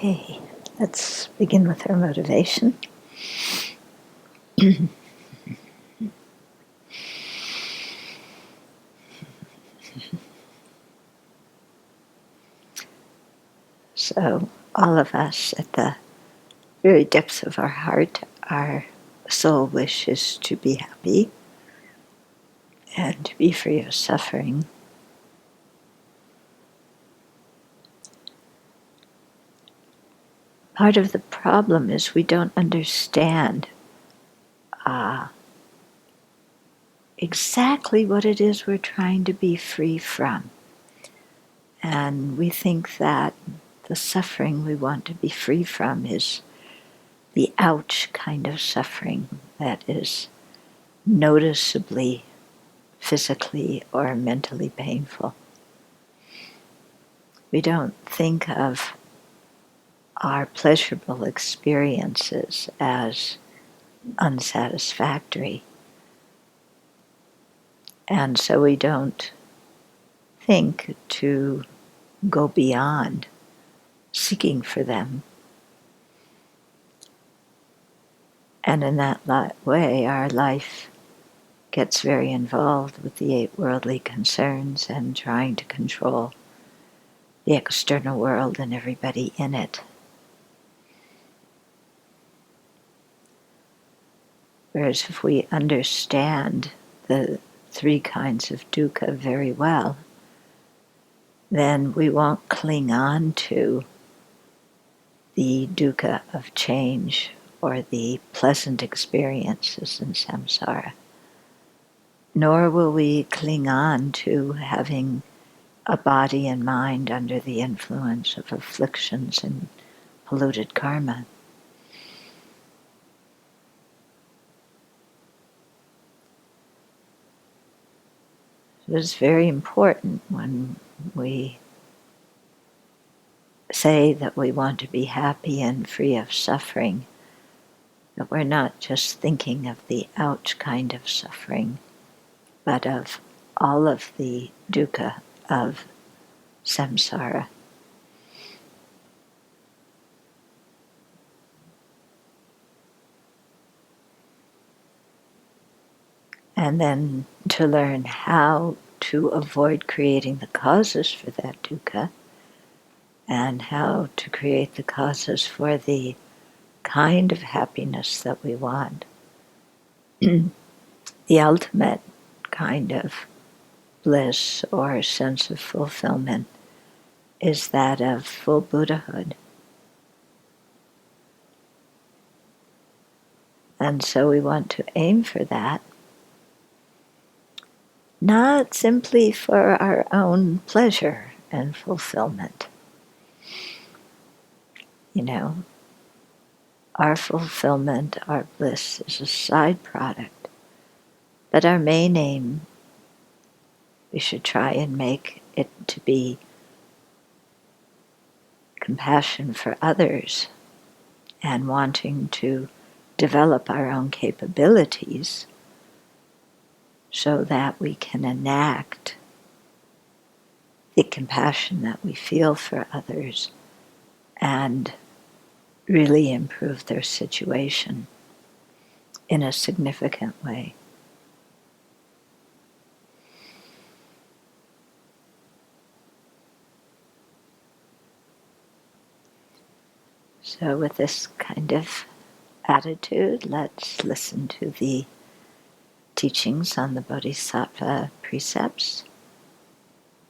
Okay, let's begin with our motivation. So, all of us at the very depths of our heart, our sole wish is to be happy and to be free of suffering. Part of the problem is we don't understand exactly what it is we're trying to be free from. And we think that the suffering we want to be free from is the ouch kind of suffering that is noticeably physically or mentally painful. We don't think of our pleasurable experiences as unsatisfactory. And so we don't think to go beyond seeking for them. And in that way, our life gets very involved with the 8 worldly concerns and trying to control the external world and everybody in it. Whereas if we understand the 3 kinds of dukkha very well, then we won't cling on to the dukkha of change or the pleasant experiences in samsara. Nor will we cling on to having a body and mind under the influence of afflictions and polluted karma. It is very important when we say that we want to be happy and free of suffering, that we're not just thinking of the ouch kind of suffering, but of all of the dukkha of samsara. And then to learn how to avoid creating the causes for that dukkha, and how to create the causes for the kind of happiness that we want. The ultimate kind of bliss or sense of fulfillment is that of full Buddhahood. And so we want to aim for that, not simply for our own pleasure and fulfillment. You know, our fulfillment, our bliss is a side product. But our main aim, we should try and make it to be compassion for others and wanting to develop our own capabilities so that we can enact the compassion that we feel for others and really improve their situation in a significant way. So with this kind of attitude, let's listen to the teachings on the Bodhisattva precepts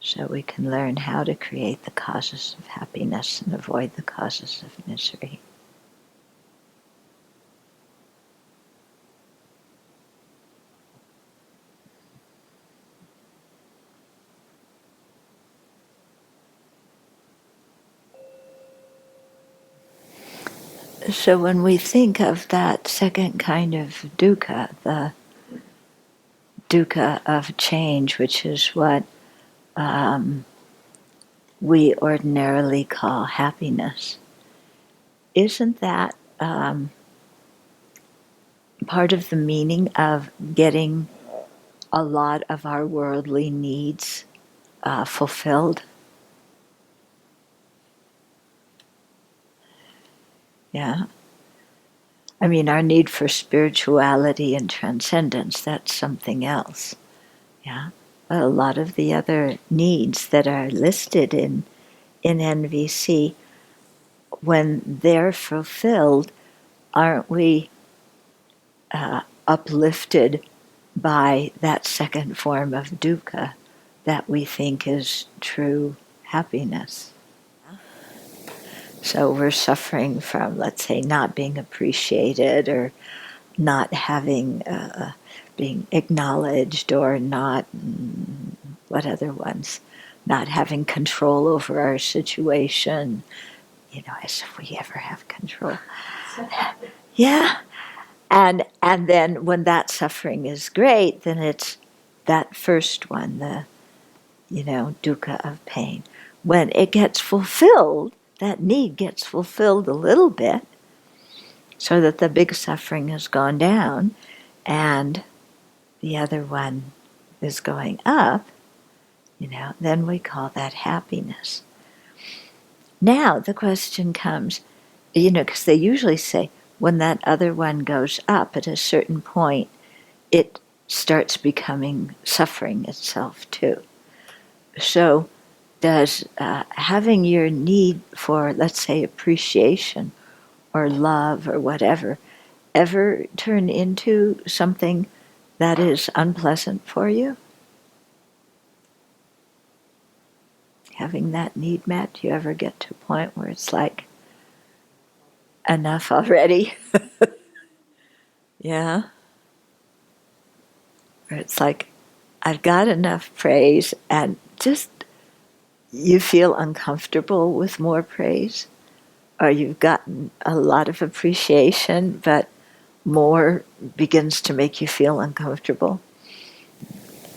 so we can learn how to create the causes of happiness and avoid the causes of misery. So when we think of that second kind of dukkha, the dukkha of change, which is what we ordinarily call happiness, isn't that part of the meaning of getting a lot of our worldly needs fulfilled? Yeah. I mean, our need for spirituality and transcendence, that's something else. Yeah. But a lot of the other needs that are listed in NVC, when they're fulfilled, aren't we uplifted by that second form of dukkha that we think is true happiness? So we're suffering from, let's say, not being appreciated or not having, being acknowledged, or not, what other ones? Not having control over our situation, as if we ever have control. Yeah. And then when that suffering is great, then it's that first one, the, dukkha of pain. When it gets fulfilled, that need gets fulfilled a little bit, so that the big suffering has gone down and the other one is going up, then we call that happiness. Now the question comes, because they usually say when that other one goes up at a certain point, it starts becoming suffering itself too. So does having your need for, let's say, appreciation or love or whatever, ever turn into something that is unpleasant for you? Having that need met, do you ever get to a point where it's like, enough already? Yeah? Where it's like, I've got enough praise, and just you feel uncomfortable with more praise? Or you've gotten a lot of appreciation, but more begins to make you feel uncomfortable?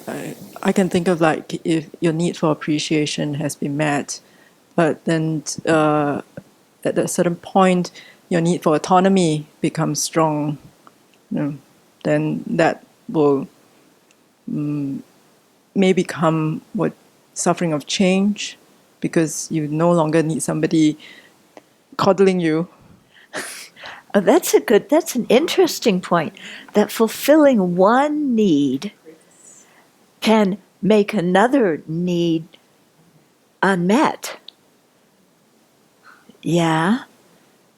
I can think of, like, if your need for appreciation has been met, but then at a certain point your need for autonomy becomes strong, then that will may become what suffering of change, because you no longer need somebody coddling you. Oh, that's an interesting point. That fulfilling one need can make another need unmet. Yeah,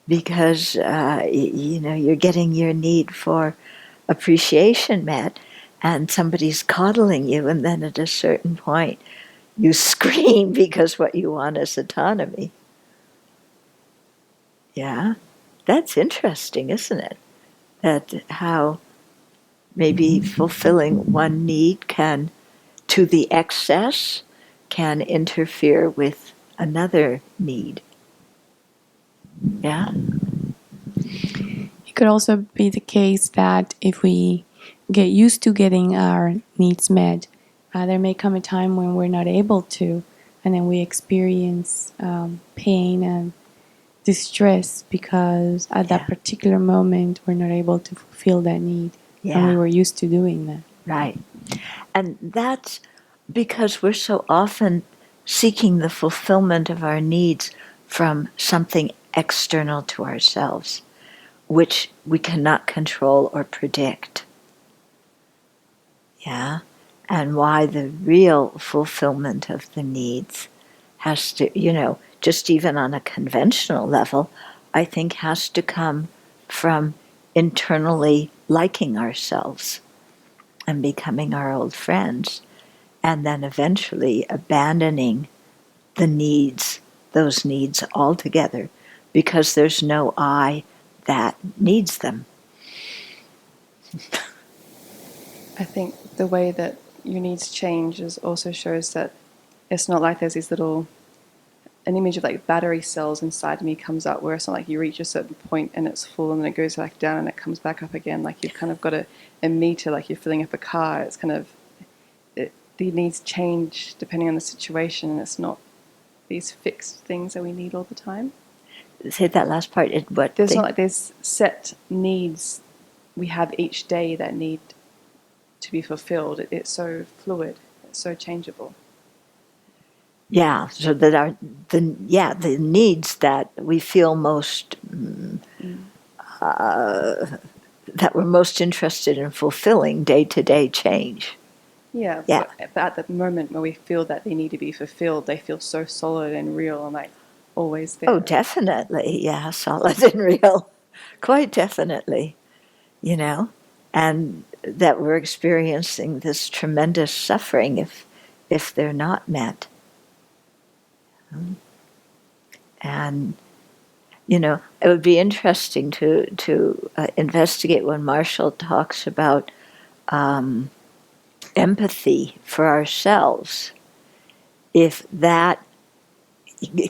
because you're getting your need for appreciation met, and somebody's coddling you, and then at a certain point you scream because what you want is autonomy. Yeah, that's interesting, isn't it? That how maybe fulfilling one need can, to the excess, can interfere with another need. Yeah. It could also be the case that if we get used to getting our needs met, there may come a time when we're not able to, and then we experience pain and distress because at that particular moment we're not able to fulfill that need. Yeah. And we were used to doing that. Right. And that's because we're so often seeking the fulfillment of our needs from something external to ourselves, which we cannot control or predict. Yeah? And why the real fulfillment of the needs has to, just even on a conventional level, I think has to come from internally liking ourselves and becoming our old friends, and then eventually abandoning those needs altogether, because there's no I that needs them. I think the way that your needs change also shows that it's not like there's an image of like battery cells inside me comes up, where it's not like you reach a certain point and it's full and then it goes back down and it comes back up again. Like you've kind of got a meter, like you're filling up a car. It's kind of, the needs change depending on the situation, and it's not these fixed things that we need all the time. Say that last part. There's not like there's set needs we have each day that need to be fulfilled. It's so fluid. It's so changeable. Yeah, so that the needs that we feel most that we're most interested in fulfilling day-to-day change. Yeah, Yeah. but at the moment where we feel that they need to be fulfilled, they feel so solid and real and like always there. Oh, definitely. Yeah, solid and real. Quite definitely. And that we're experiencing this tremendous suffering if they're not met. And it would be interesting to investigate when Marshall talks about empathy for ourselves. If that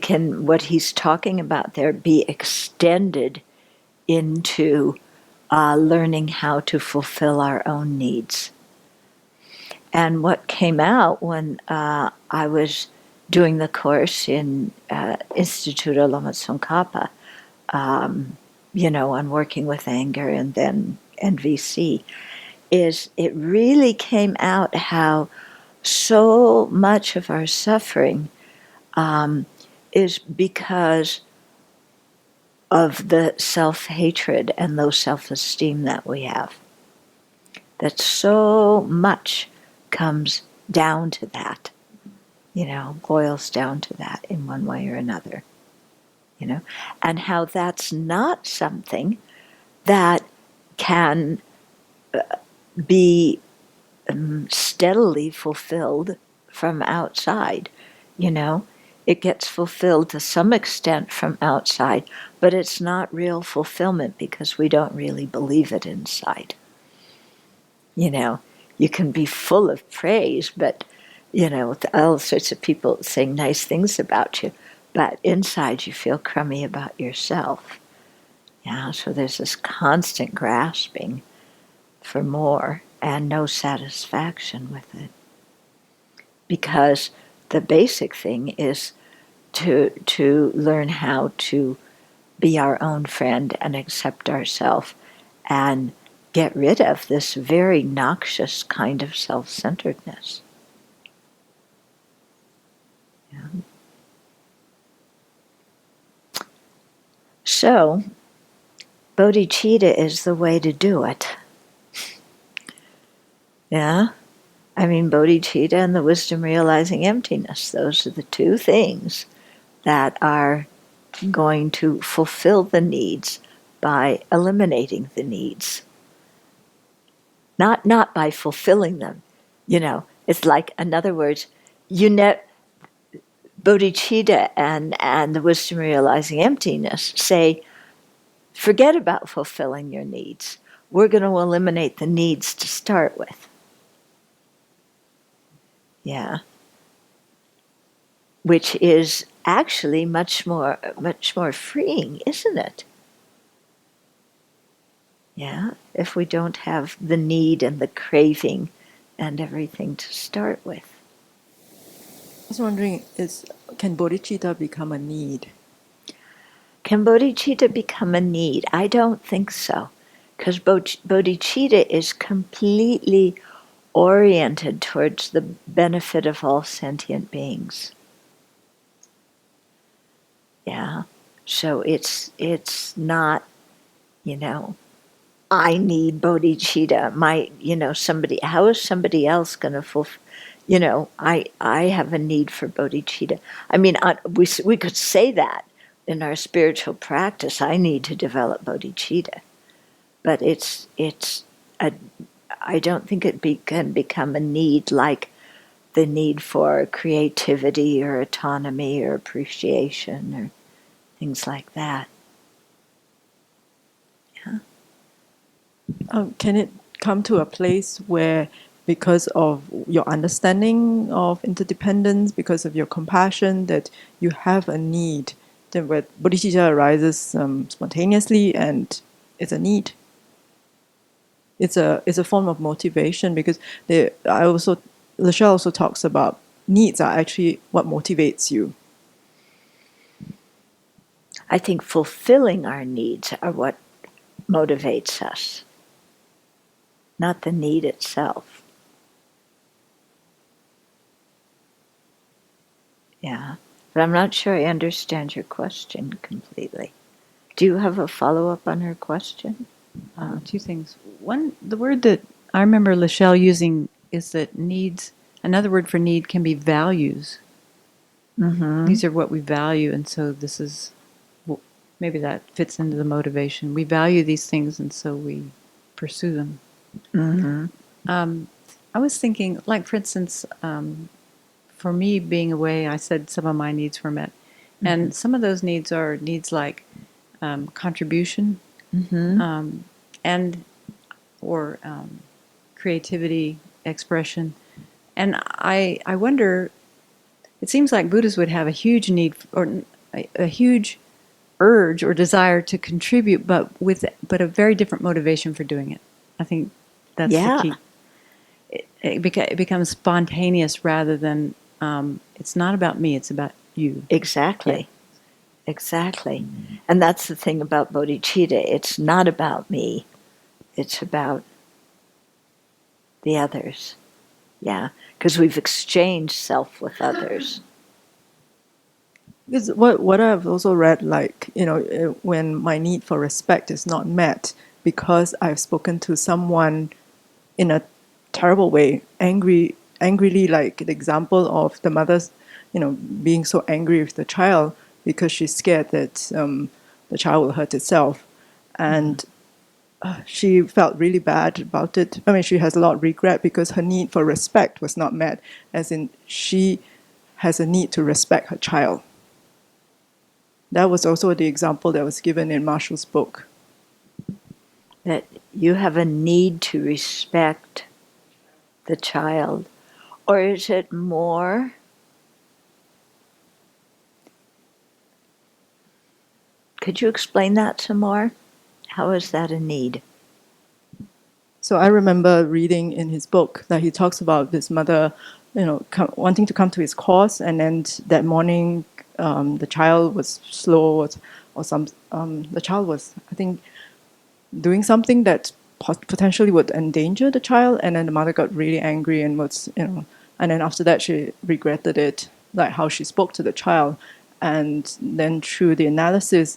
can, what he's talking about there, be extended into learning how to fulfill our own needs. And what came out when I was doing the course in Institute of Lama Tsongkhapa, on working with anger and then NVC, is it really came out how so much of our suffering is because of the self-hatred and low self-esteem that we have. That so much comes down to that, boils down to that in one way or another, and how that's not something that can be steadily fulfilled from outside, It gets fulfilled to some extent from outside, but it's not real fulfillment because we don't really believe it inside. You can be full of praise, but, with all sorts of people saying nice things about you, but inside you feel crummy about yourself. Yeah, so there's this constant grasping for more and no satisfaction with it. Because the basic thing is to learn how to be our own friend and accept ourselves and get rid of this very noxious kind of self-centeredness. Yeah. So, bodhicitta is the way to do it. Yeah? I mean, bodhicitta and the wisdom realizing emptiness, those are the two things that are going to fulfill the needs by eliminating the needs. Not by fulfilling them. It's like, in other words, bodhicitta and the wisdom realizing emptiness say, forget about fulfilling your needs. We're going to eliminate the needs to start with. Yeah. Which is actually much more freeing, isn't it? Yeah, if we don't have the need and the craving and everything to start with. I was wondering, can bodhicitta become a need? Can bodhicitta become a need? I don't think so, because bodhicitta is completely oriented towards the benefit of all sentient beings. Yeah, so it's not, I need bodhicitta. How is somebody else going to fulfill? I have a need for bodhicitta. I mean, we could say that in our spiritual practice. I need to develop bodhicitta, but I don't think it can become a need like the need for creativity or autonomy or appreciation or things like that. Yeah. Can it come to a place where, because of your understanding of interdependence, because of your compassion, that you have a need, then where bodhicitta arises spontaneously and it's a need? It's a form of motivation, because Lachelle also talks about needs are actually what motivates you. I think fulfilling our needs are what motivates us, not the need itself. Yeah, but I'm not sure I understand your question completely. Do you have a follow-up on her question? Two things. One, the word that I remember Lachelle using is that needs, another word for need can be values. Mm-hmm. These are what we value, and so this is, well, maybe that fits into the motivation. We value these things, and so we pursue them. Mm-hmm. I was thinking, like, for instance, for me being away, I said some of my needs were met. And some of those needs are needs like contribution, Mm-hmm. and or creativity, expression. And I wonder, it seems like Buddhists would have a huge need or a huge urge or desire to contribute, but a very different motivation for doing it. I think that's Yeah. the key. It becomes spontaneous rather than it's not about me, it's about you. Exactly. Yeah. Exactly. And that's the thing about bodhicitta. It's not about me. It's about the others. Yeah. Because we've exchanged self with others. Because what I've also read, like, when my need for respect is not met because I've spoken to someone in a terrible way, angrily, like the example of the mother's, being so angry with the child because she's scared that the child will hurt itself. And she felt really bad about it. I mean, she has a lot of regret because her need for respect was not met, as in she has a need to respect her child. That was also the example that was given in Marshall's book. That you have a need to respect the child. Or is it more? Could you explain that some more? How is that a need? So I remember reading in his book that he talks about this mother, wanting to come to his course, and then that morning the child was slow, or the child was, I think, doing something that potentially would endanger the child, and then the mother got really angry and was, and then after that she regretted it, like how she spoke to the child, and then through the analysis,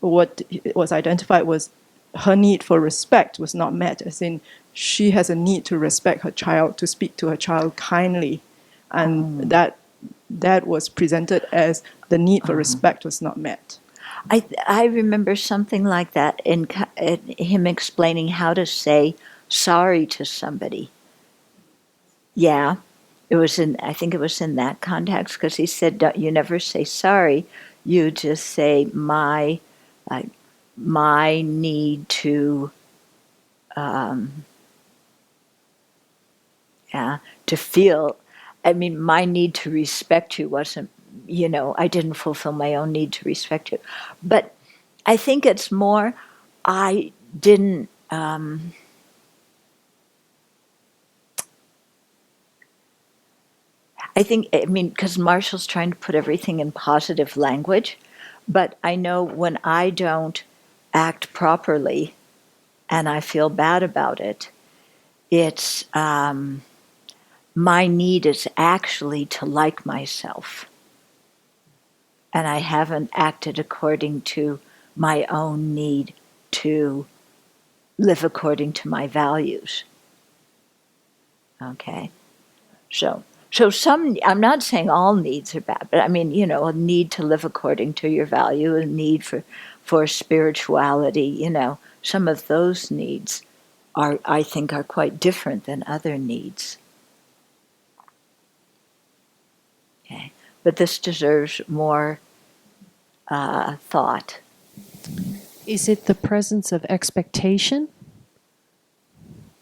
what was identified was her need for respect was not met, as in she has a need to respect her child, to speak to her child kindly, and that was presented as the need for respect was not met. I remember something like that in him explaining how to say sorry to somebody. Yeah, I think it was in that context, because he said, you never say sorry, you just say my need to, to feel, I mean, my need to respect you wasn't, I didn't fulfill my own need to respect you. But I think it's more, I didn't, because Marshall's trying to put everything in positive language, but I know when I don't act properly and I feel bad about it, it's, my need is actually to like myself. And I haven't acted according to my own need to live according to my values. Okay? So some, I'm not saying all needs are bad, but I mean, a need to live according to your value, a need for spirituality, some of those needs I think are quite different than other needs. Okay. But this deserves more thought. Is it the presence of expectation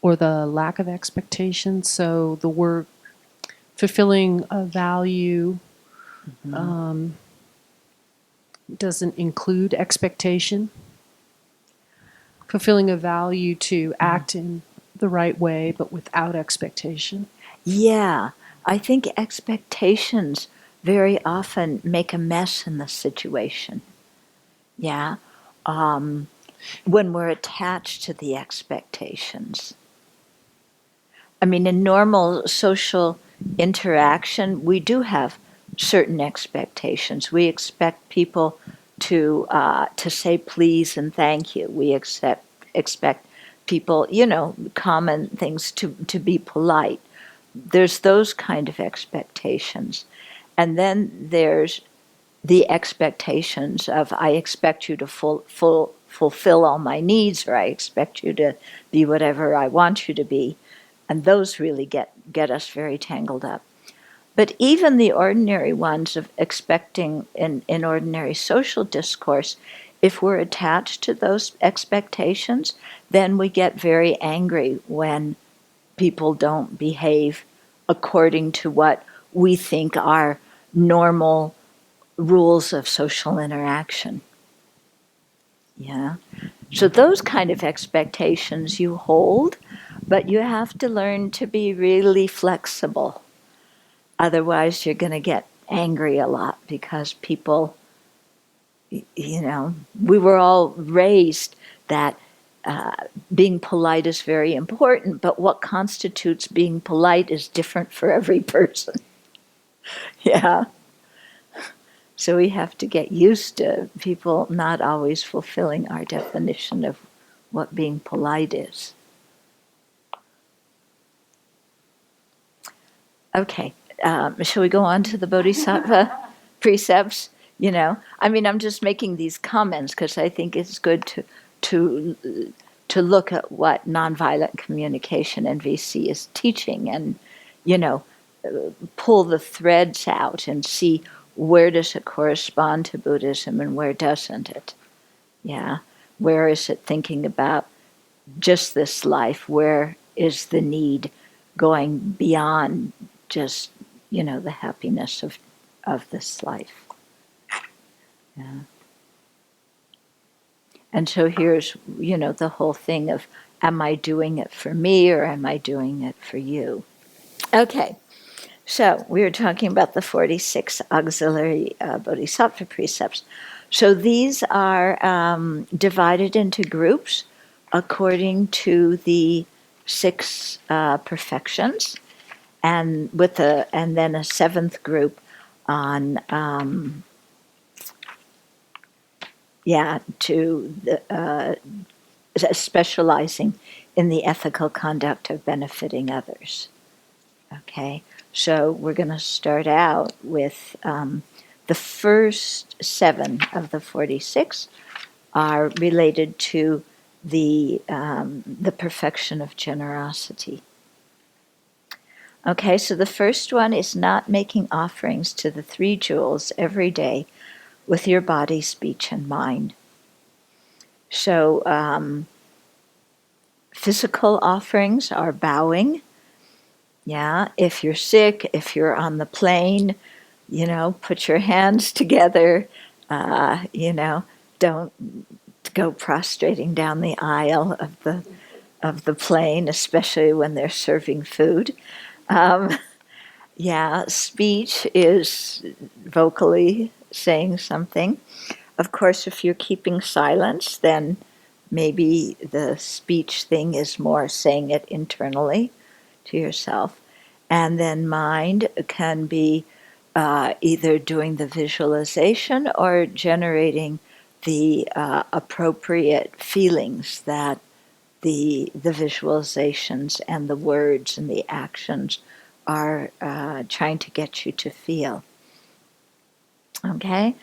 or the lack of expectation? So the word fulfilling a value doesn't include expectation. Fulfilling a value to act in the right way, but without expectation. Yeah, I think expectations very often make a mess in the situation. Yeah, when we're attached to the expectations. I mean, in normal social interaction, we do have certain expectations. We expect people to say please and thank you. We expect people, common things to be polite. There's those kind of expectations. And then there's the expectations of, I expect you to fulfill all my needs, or I expect you to be whatever I want you to be. And those really get us very tangled up. But even the ordinary ones of expecting in ordinary social discourse, if we're attached to those expectations, then we get very angry when people don't behave according to what we think are normal rules of social interaction. Yeah. So those kind of expectations you hold, but you have to learn to be really flexible. Otherwise, you're going to get angry a lot because people, we were all raised that being polite is very important, but what constitutes being polite is different for every person. Yeah. So we have to get used to people not always fulfilling our definition of what being polite is. Okay, shall we go on to the Bodhisattva precepts? I'm just making these comments because I think it's good to look at what nonviolent communication and VC is teaching, and pull the threads out and see where does it correspond to Buddhism and where doesn't it? Yeah, where is it thinking about just this life? Where is the need going beyond just, the happiness of this life? Yeah. And so here's, the whole thing of, am I doing it for me or am I doing it for you? Okay, so we were talking about the 46 auxiliary Bodhisattva precepts. So these are divided into groups according to the 6 perfections, and then a 7th group on specializing in the ethical conduct of benefiting others. Okay, so we're going to start out with the first 7 of the 46 are related to the perfection of generosity. Okay, so the first one is not making offerings to the 3 jewels every day with your body, speech, and mind. So physical offerings are bowing. Yeah, if you're sick, if you're on the plane, put your hands together. Don't go prostrating down the aisle of the plane, especially when they're serving food. Speech is vocally saying something. Of course, if you're keeping silence, then maybe the speech thing is more saying it internally to yourself. And then mind can be either doing the visualization or generating the appropriate feelings that the visualizations and the words and the actions are trying to get you to feel. Okay?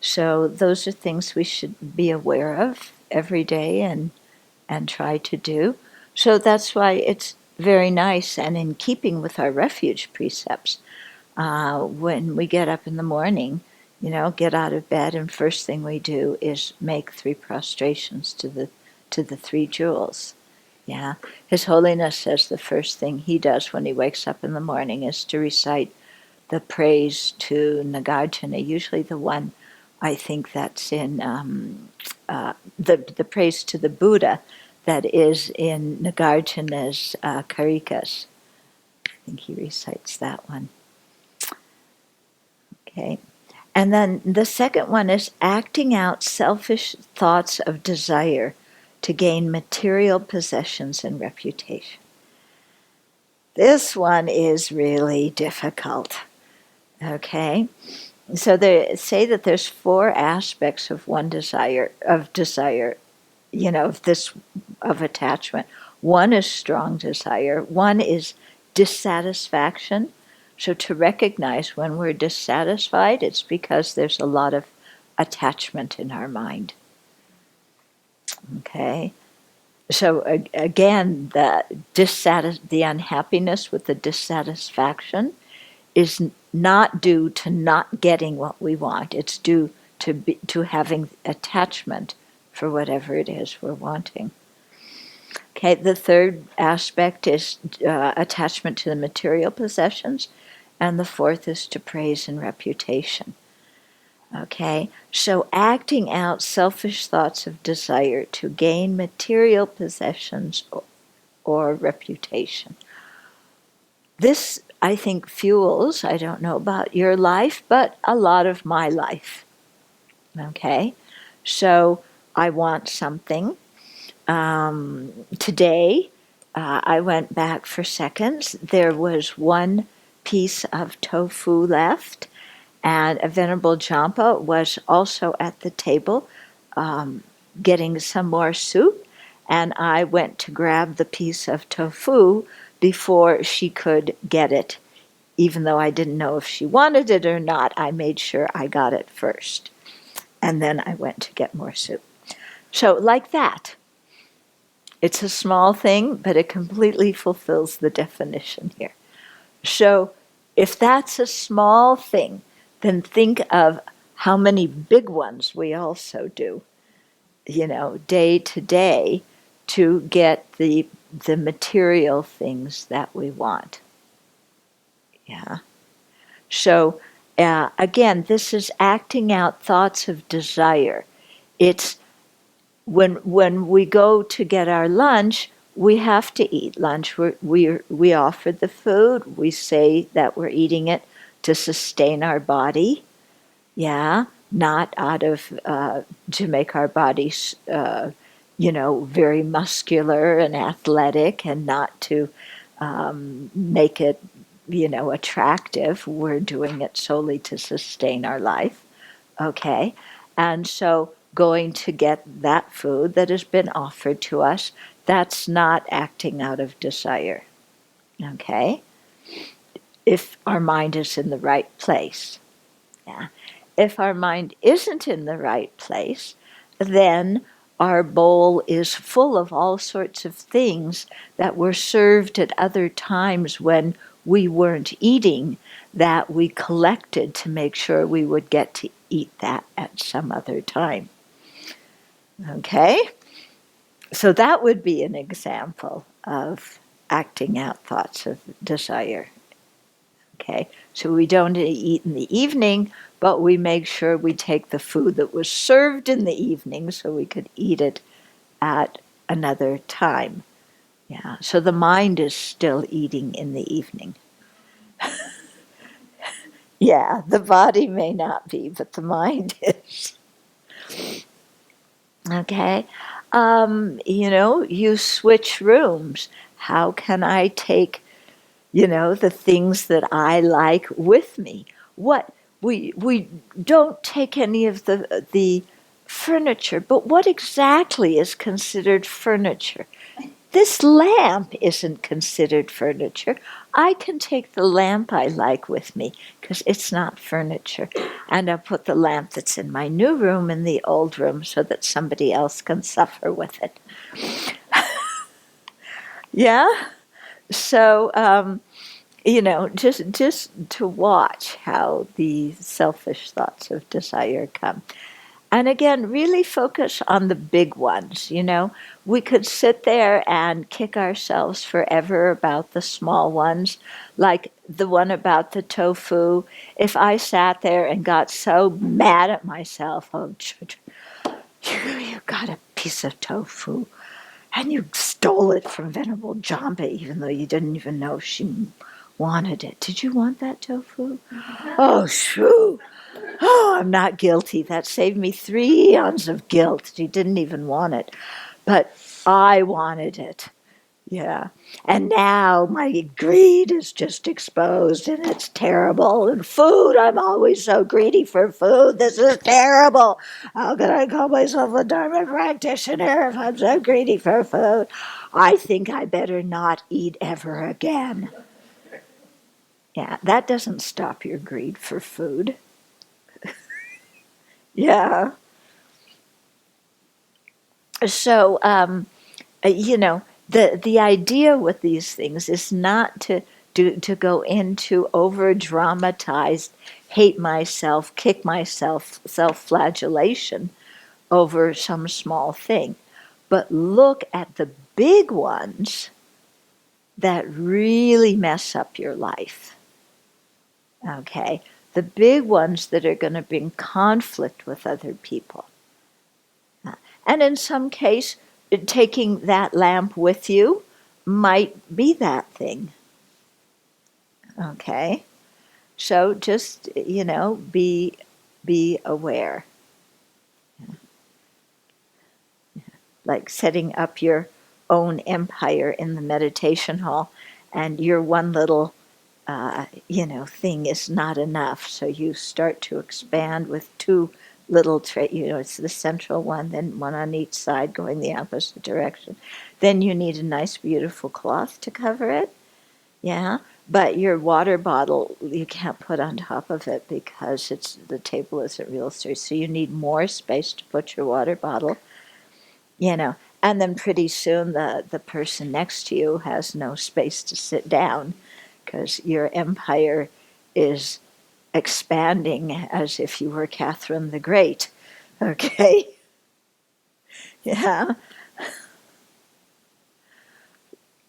So those are things we should be aware of every day and try to do. So that's why it's very nice and in keeping with our refuge precepts. When we get up in the morning, get out of bed, and first thing we do is make 3 prostrations to the 3 jewels. Yeah, His Holiness says the first thing he does when he wakes up in the morning is to recite the praise to Nagarjuna, usually the one I think that's in the praise to the Buddha that is in Nagarjuna's Karikas. I think he recites that one. Okay. And then the second one is acting out selfish thoughts of desire to gain material possessions and reputation. This one is really difficult. Okay? So they say that there's 4 aspects of desire, of attachment. One is strong desire. One is dissatisfaction. So to recognize when we're dissatisfied, it's because there's a lot of attachment in our mind. Okay? So again, the unhappiness with the dissatisfaction is not due to not getting what we want. It's due to having attachment for whatever it is we're wanting. Okay, the third aspect is attachment to the material possessions, and the fourth is to praise and reputation. Okay, so acting out selfish thoughts of desire to gain material possessions or reputation. This, I think, fuels, I don't know about your life, but a lot of my life. Okay, so I want something. Today, I went back for seconds. There was one piece of tofu left, and a Venerable Jampa was also at the table getting some more soup, and I went to grab the piece of tofu before she could get it. Even though I didn't know if she wanted it or not, I made sure I got it first. And then I went to get more soup. So like that. It's a small thing, but it completely fulfills the definition here. So if that's a small thing, then think of how many big ones we also do, day to day to get the material things that we want. Yeah. So again, this is acting out thoughts of desire. It's when we go to get our lunch, we have to eat lunch. We offer the food. We say that we're eating it to sustain our body. Yeah, not out of to make our bodies, very muscular and athletic, and not to make it, attractive. We're doing it solely to sustain our life. Okay, and so going to get that food that has been offered to us, that's not acting out of desire. Okay? If our mind is in the right place. Yeah. If our mind isn't in the right place, then our bowl is full of all sorts of things that were served at other times when we weren't eating, that we collected to make sure we would get to eat that at some other time. Okay? So that would be an example of acting out thoughts of desire. Okay? So we don't eat in the evening, but we make sure we take the food that was served in the evening so we could eat it at another time. Yeah. So the mind is still eating in the evening. Yeah, the body may not be, but the mind is. Okay? You switch rooms. How can I take, the things that I like with me? What we don't take any of the furniture, but what exactly is considered furniture? This lamp isn't considered furniture. I can take the lamp I like with me because it's not furniture. And I'll put the lamp that's in my new room in the old room so that somebody else can suffer with it. Yeah? So, just to watch how the selfish thoughts of desire come. And again, really focus on the big ones, We could sit there and kick ourselves forever about the small ones, like the one about the tofu. If I sat there and got so mad at myself, oh, you got a piece of tofu, and you stole it from Venerable Jampa, even though you didn't even know she wanted it. Did you want that tofu? Oh, shoo. Oh, I'm not guilty. That saved me 3 eons of guilt. She didn't even want it. But I wanted it. Yeah. And now my greed is just exposed and it's terrible. And food, I'm always so greedy for food. This is terrible. How can I call myself a Dharma practitioner if I'm so greedy for food? I think I better not eat ever again. Yeah, that doesn't stop your greed for food. Yeah. So, the idea with these things is not to go into over dramatized hate myself, kick myself, self-flagellation over some small thing, but look at the big ones that really mess up your life. Okay, the big ones that are going to bring conflict with other people. And in some case, taking that lamp with you might be that thing. Okay? So just, be aware. Like setting up your own empire in the meditation hall, and your one little, thing is not enough. So you start to expand with two little, it's the central one, then one on each side going the opposite direction. Then you need a nice, beautiful cloth to cover it. Yeah. But your water bottle, you can't put on top of it because the table isn't real straight. So you need more space to put your water bottle, and then pretty soon the person next to you has no space to sit down because your empire is expanding as if you were Catherine the Great. Okay? Yeah.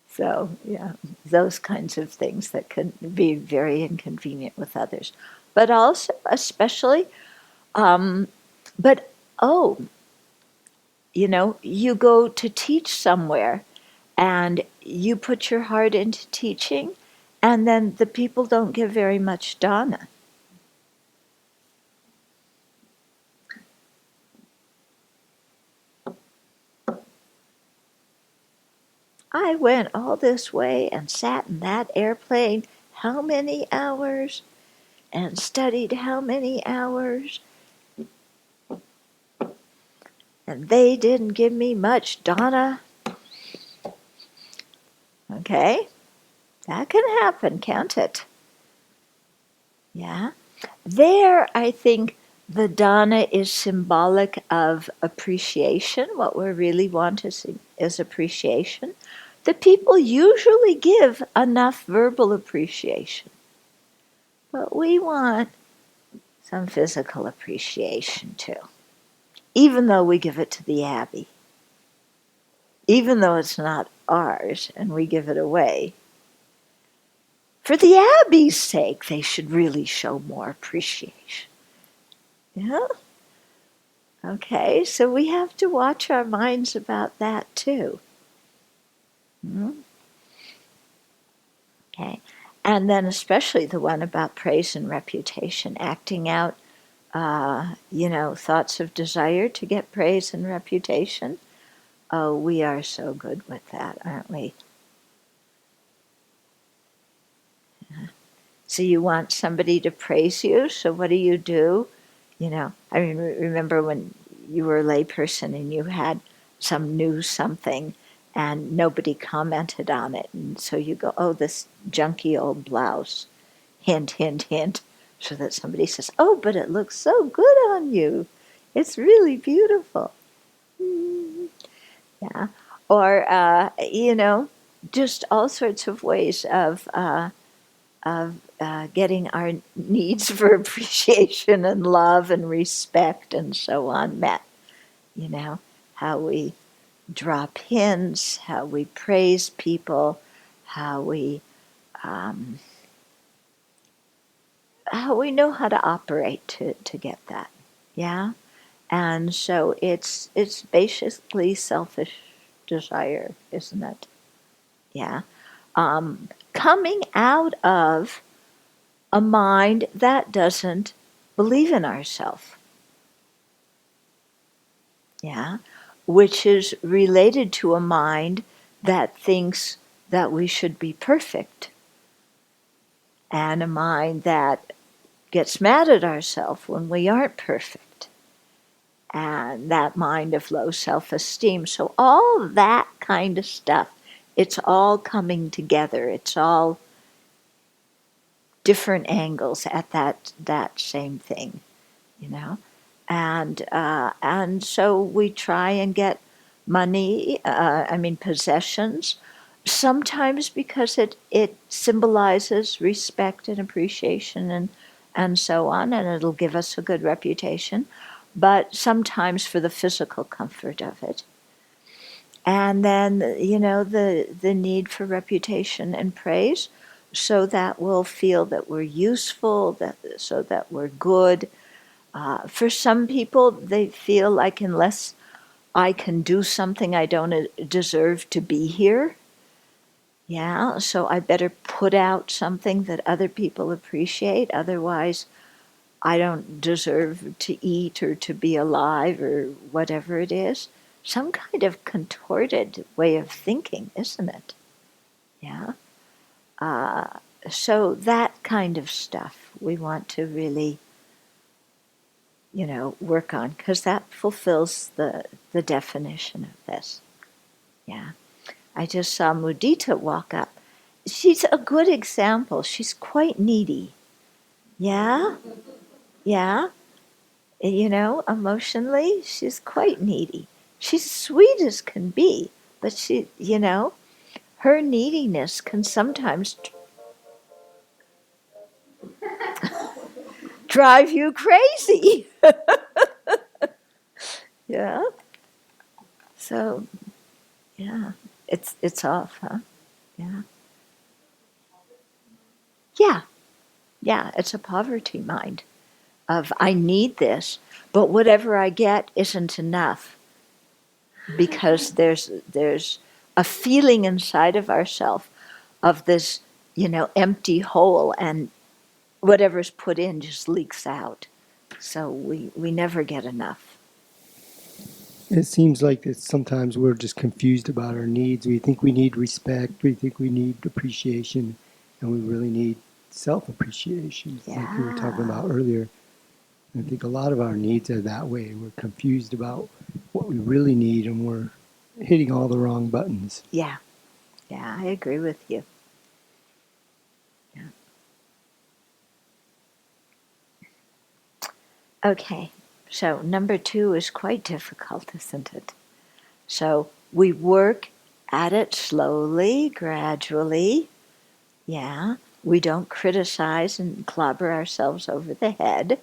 So, yeah, those kinds of things that can be very inconvenient with others. But also, especially, but oh, you go to teach somewhere and you put your heart into teaching, and then the people don't give very much dana. I went all this way and sat in that airplane how many hours and studied how many hours, and they didn't give me much dana. Okay? That can happen, can't it? Yeah. There, I think the dana is symbolic of appreciation. What we really want is appreciation. The people usually give enough verbal appreciation, but we want some physical appreciation too, even though we give it to the Abbey, even though it's not ours and we give it away. For the Abbey's sake, they should really show more appreciation. Yeah? Okay, so we have to watch our minds about that too. Okay, and then especially the one about praise and reputation, acting out, thoughts of desire to get praise and reputation. Oh, we are so good with that, aren't we? So you want somebody to praise you, so what do? I mean, remember when you were a layperson and you had some new something and nobody commented on it, and so you go, oh, this junky old blouse, hint, hint, hint, so that somebody says, oh, but it looks so good on you. It's really beautiful. Yeah. Or, just all sorts of ways of getting our needs for appreciation and love and respect and so on met. How we drop hints, how we praise people, how we know how to operate to get that. Yeah? And so it's basically selfish desire, isn't it? Yeah. Coming out of a mind that doesn't believe in ourselves. Yeah. Which is related to a mind that thinks that we should be perfect, and a mind that gets mad at ourselves when we aren't perfect, and that mind of low self-esteem. So all that kind of stuff, it's all coming together. It's all different angles at that same thing, you know. And so we try and get money, possessions, sometimes because it symbolizes respect and appreciation and so on, and it'll give us a good reputation, but sometimes for the physical comfort of it. And then, you know, the need for reputation and praise, so that we'll feel that we're useful, so that we're good. For some people, they feel like unless I can do something, I don't deserve to be here. Yeah, so I better put out something that other people appreciate. Otherwise, I don't deserve to eat or to be alive or whatever it is. Some kind of contorted way of thinking, isn't it? Yeah. So that kind of stuff we want to really, you know, work on, because that fulfills the definition of this. Yeah. I just saw Mudita walk up. She's a good example. She's quite needy. Yeah? Yeah? You know, emotionally, she's quite needy. She's sweet as can be, but she, you know, her neediness can sometimes drive you crazy. Yeah? So, yeah, it's off, huh? Yeah. Yeah, yeah, it's a poverty mind of I need this, but whatever I get isn't enough, because there's a feeling inside of ourselves of this, you know, empty hole, and whatever's put in just leaks out. So we never get enough. It seems like that sometimes we're just confused about our needs. We think we need respect, we think we need appreciation, and we really need self-appreciation, like we were talking about earlier. I think a lot of our needs are that way. We're confused about what we really need, and we're hitting all the wrong buttons. Yeah, yeah, I agree with you. Yeah. Okay, so number 2 is quite difficult, isn't it? So we work at it slowly, gradually. Yeah, we don't criticize and clobber ourselves over the head.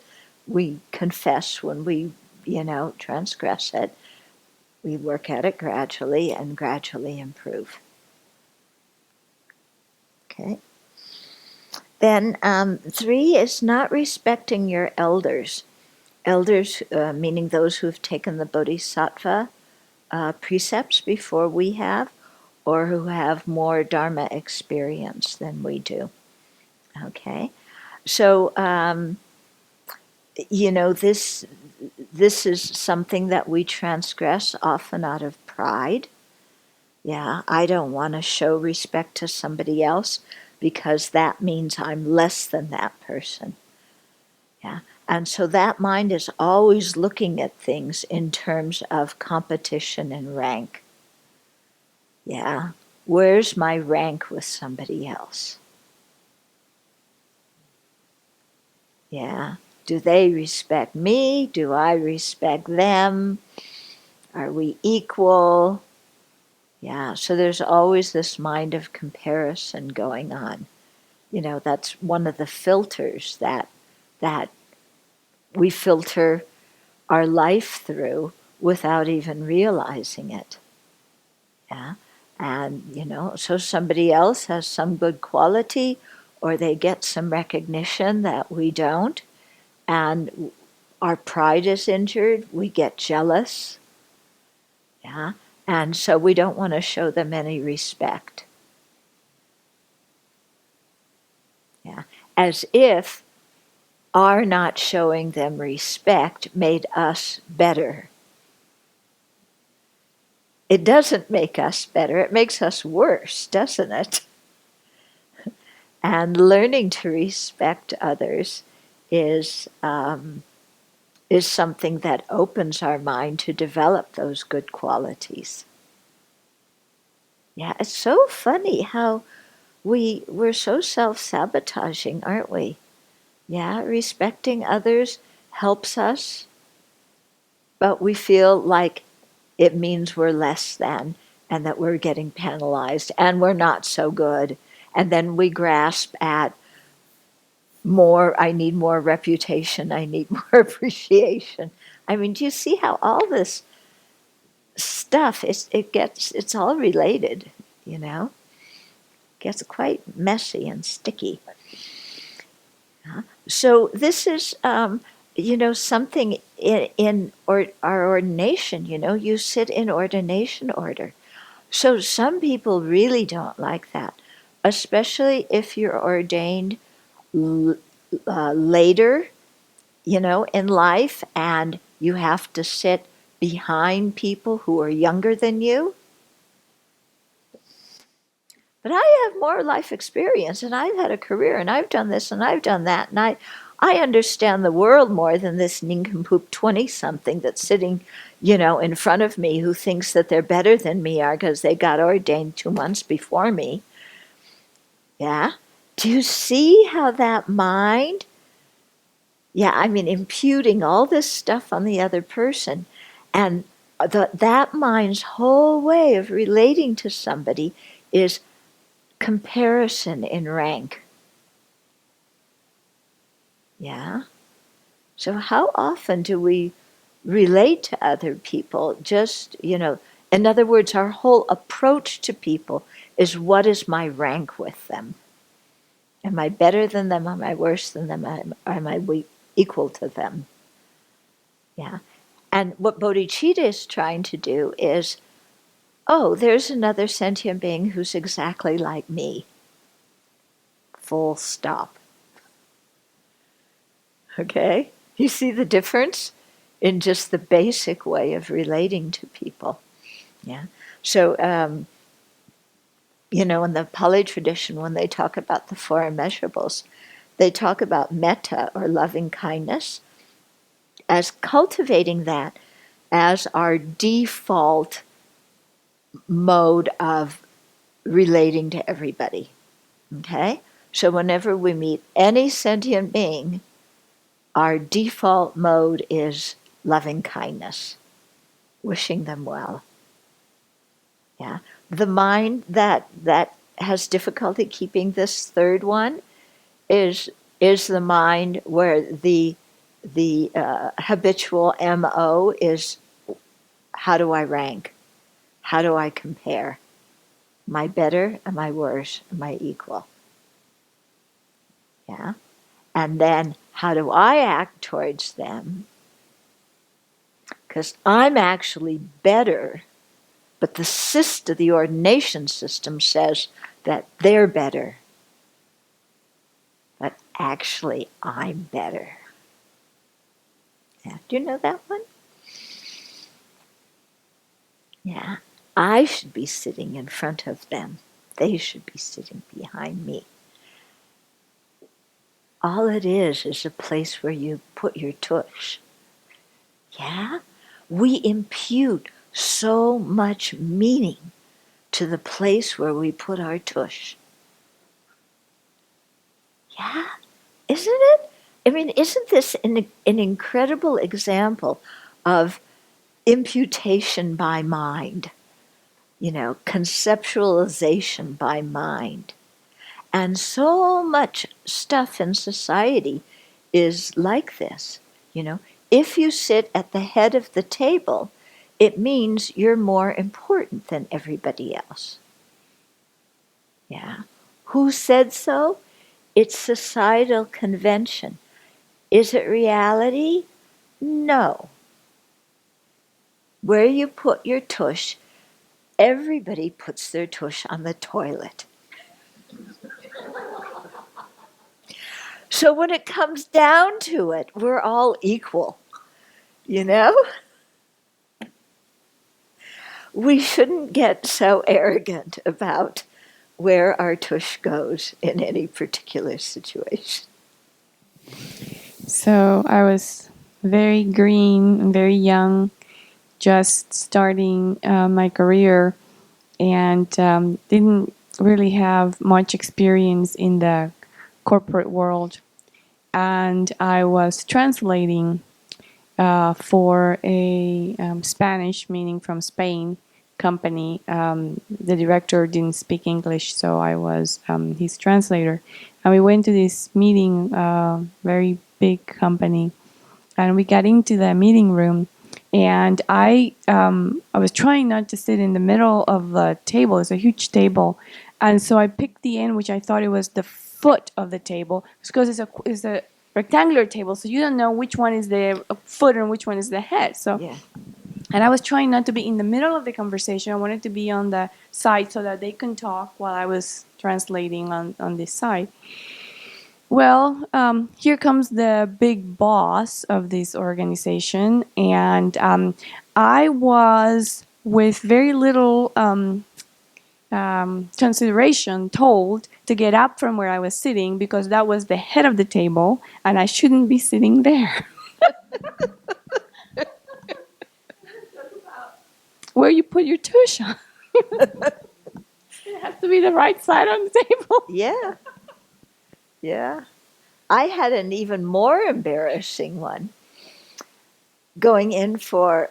We confess when we, you know, transgress it. We work at it gradually and gradually improve. Okay. Then 3 is not respecting your elders. Elders, meaning those who have taken the Bodhisattva precepts before we have, or who have more Dharma experience than we do. Okay, so you know, this is something that we transgress often out of pride. Yeah, I don't want to show respect to somebody else because that means I'm less than that person. Yeah, and so that mind is always looking at things in terms of competition and rank. Yeah, where's my rank with somebody else? Yeah, do they respect me? Do I respect them? Are we equal? Yeah, so there's always this mind of comparison going on. You know, that's one of the filters that we filter our life through without even realizing it. Yeah, and you know, so somebody else has some good quality, or they get some recognition that we don't, and our pride is injured, we get jealous. Yeah, and so we don't want to show them any respect. Yeah, as if our not showing them respect made us better. it doesn't make us better. It makes us worse, doesn't it? And learning to respect others is something that opens our mind to develop those good qualities. Yeah, it's so funny how we're so self-sabotaging, aren't we? Yeah, respecting others helps us, but we feel like it means we're less than and that we're getting penalized and we're not so good. And then we grasp at more, I need more reputation, I need more appreciation. I mean, do you see how all this stuff, it's all related, you know? It gets quite messy and sticky. So this is, something in our ordination, you sit in ordination order. So some people really don't like that, especially if you're ordained later, in life, and you have to sit behind people who are younger than you. But I have more life experience, and I've had a career, and I've done this, and I've done that, and I understand the world more than this nincompoop 20-something that's sitting, in front of me who thinks that they're better than me are because they got ordained 2 months before me. Yeah? Do you see how that mind, imputing all this stuff on the other person, and that mind's whole way of relating to somebody is comparison in rank. Yeah? So how often do we relate to other people? Just, in other words, our whole approach to people is, what is my rank with them? Am I better than them? Am I worse than them? Am I equal to them? Yeah. And what bodhicitta is trying to do is, oh, there's another sentient being who's exactly like me. Full stop. Okay? You see the difference in just the basic way of relating to people. Yeah. So, in the Pali tradition, when they talk about the four immeasurables, they talk about metta, or loving kindness, as cultivating that as our default mode of relating to everybody. Okay? So whenever we meet any sentient being, our default mode is loving kindness, wishing them well. Yeah. The mind that has difficulty keeping this third one is the mind where the habitual MO is, how do I rank? How do I compare? Am I better? Am I worse? Am I equal? Yeah. And then how do I act towards them? Because I'm actually better, but the ordination system says that they're better. But actually, I'm better. Yeah. Do you know that one? Yeah. I should be sitting in front of them. They should be sitting behind me. All it is a place where you put your tush. Yeah? We impute so much meaning to the place where we put our tush. Yeah? Isn't it? Isn't this an incredible example of imputation by mind? Conceptualization by mind. And so much stuff in society is like this. If you sit at the head of the table, it means you're more important than everybody else. Yeah. Who said so? It's societal convention. Is it reality? No. Where you put your tush, everybody puts their tush on the toilet. So when it comes down to it, we're all equal, we shouldn't get so arrogant about where our tush goes in any particular situation. So I was very green and very young, just starting my career, and didn't really have much experience in the corporate world. And I was translating for a Spanish, meaning from Spain, company. The director didn't speak English, so I was his translator. And we went to this meeting, very big company, and we got into the meeting room. And I was trying not to sit in the middle of the table. It's a huge table, and so I picked the end, which I thought it was the foot of the table, because it's a rectangular table, so you don't know which one is the foot and which one is the head. So, Yeah. and I was trying not to be in the middle of the conversation. I wanted to be on the side so that they can talk while I was translating on this side. Well, here comes the big boss of this organization, and I was, with very little consideration, told to get up from where I was sitting because that was the head of the table and I shouldn't be sitting there. Where you put your tush on. It has to be the right side on the table. Yeah. Yeah. I had an even more embarrassing one. Going in for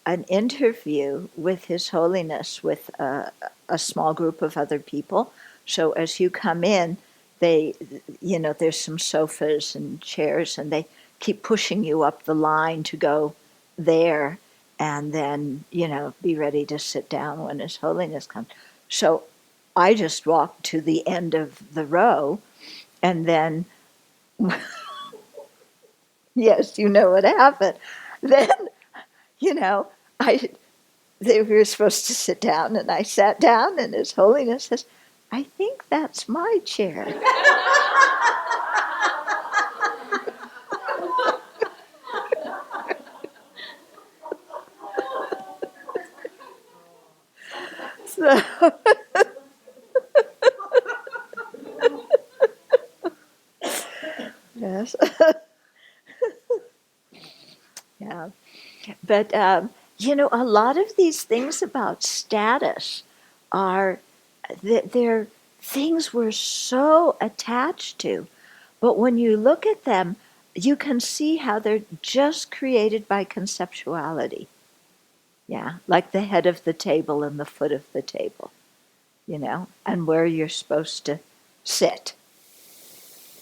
an interview with His Holiness with a small group of other people. So as you come in, there's some sofas and chairs, and they keep pushing you up the line to go there, and then, be ready to sit down when His Holiness comes. So I just walked to the end of the row, and then, yes, you know what happened. Then, they were supposed to sit down, and I sat down, and His Holiness says, "I think that's my chair." So, yes. Yeah. But, a lot of these things about status are, they're things we're so attached to. But when you look at them, you can see how they're just created by conceptuality. Yeah, like the head of the table and the foot of the table, and where you're supposed to sit.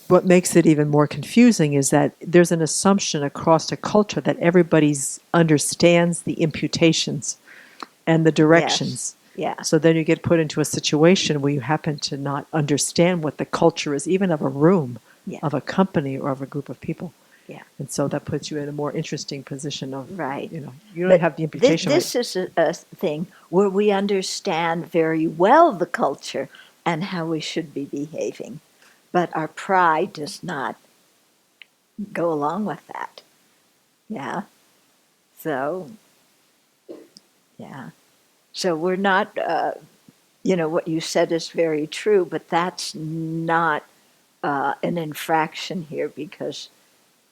What makes it even more confusing is that there's an assumption across a culture that everybody understands the imputations and the directions. Yes. Yeah. So then you get put into a situation where you happen to not understand what the culture is, even of a room, Yeah. of a company, or of a group of people. Yeah. And so that puts you in a more interesting position of, Right. you don't have the imputation. This is a thing where we understand very well the culture and how we should be behaving, but our pride does not go along with that. Yeah. So, yeah. So we're not, what you said is very true, but that's not an infraction here, because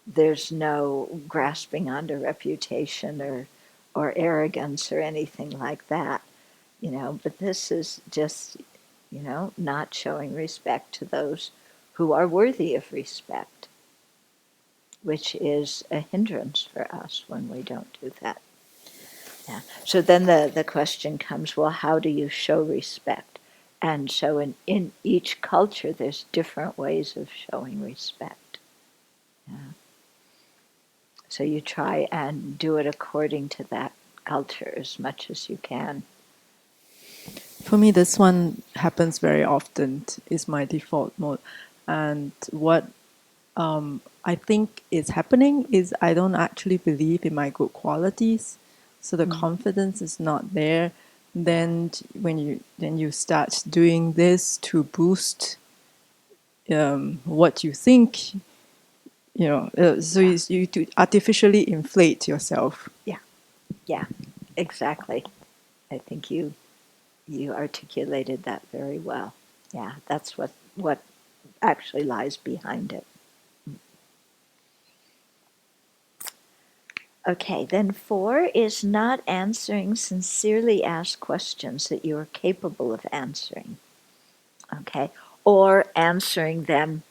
there's no grasping onto reputation or arrogance or anything like that, but this is just, not showing respect to those who are worthy of respect, which is a hindrance for us when we don't do that. Yeah. So then the question comes, well, how do you show respect? And so in each culture, there's different ways of showing respect. Yeah. So you try and do it according to that culture as much as you can. For me, this one happens very often, is my default mode. And what I think is happening is I don't actually believe in my good qualities. So the confidence is not there. Then when you start doing this to boost what you think, so you to artificially inflate yourself. Yeah, exactly. I think you articulated that very well. Yeah, that's what actually lies behind it. Okay, then 4 is not answering sincerely asked questions that you are capable of answering. Okay, or answering them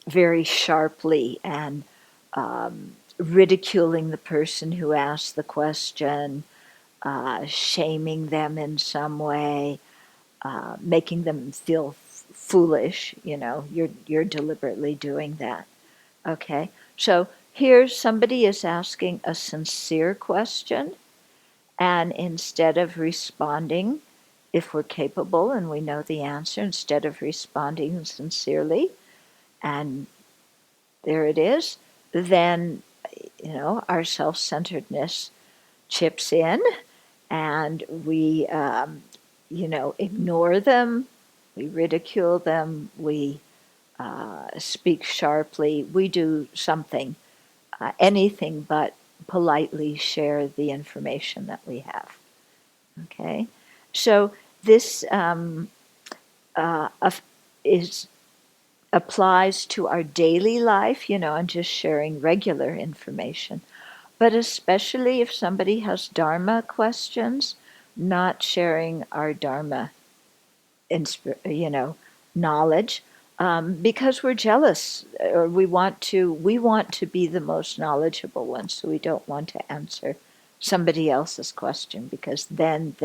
very sharply and ridiculing the person who asked the question, shaming them in some way, making them feel foolish. You're deliberately doing that. Okay, so here somebody is asking a sincere question, and instead of responding, if we're capable and we know the answer, instead of responding sincerely, and there it is, then our self-centeredness chips in, and we ignore them, we ridicule them, we speak sharply, we do something, anything but politely share the information that we have. Okay, so this is applies to our daily life, and just sharing regular information. But especially if somebody has Dharma questions, not sharing our Dharma, knowledge, because we're jealous, or we want to be the most knowledgeable one, so we don't want to answer somebody else's question, because then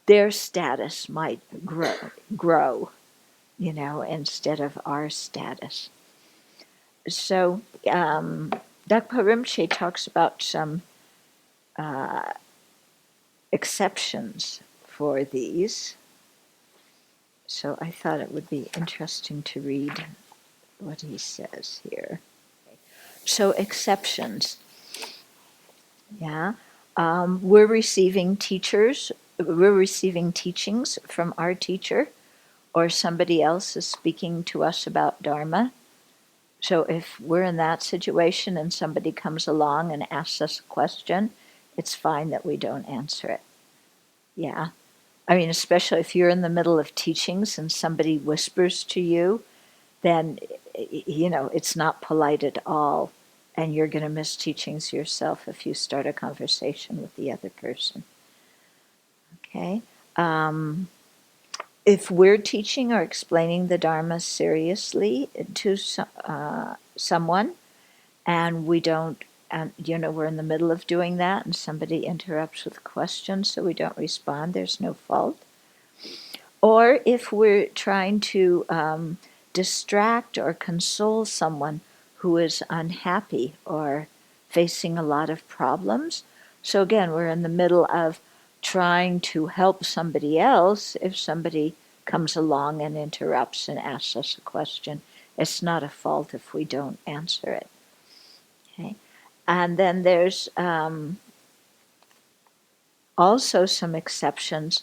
their status might grow, instead of our status. So Dakpa Rinpoche talks about some exceptions for these. So I thought it would be interesting to read what he says here. So exceptions. Yeah. We're receiving teachings from our teacher, or somebody else is speaking to us about Dharma. So if we're in that situation and somebody comes along and asks us a question, it's fine that we don't answer it. Yeah. I mean, especially if you're in the middle of teachings and somebody whispers to you, then, it's not polite at all. And you're going to miss teachings yourself if you start a conversation with the other person. Okay. If we're teaching or explaining the Dharma seriously to someone, and we don't, and we're in the middle of doing that, and somebody interrupts with a question, so we don't respond, there's no fault. Or if we're trying to distract or console someone who is unhappy or facing a lot of problems. So again, we're in the middle of trying to help somebody else. If somebody comes along and interrupts and asks us a question, it's not a fault if we don't answer it. Okay, and then there's also some exceptions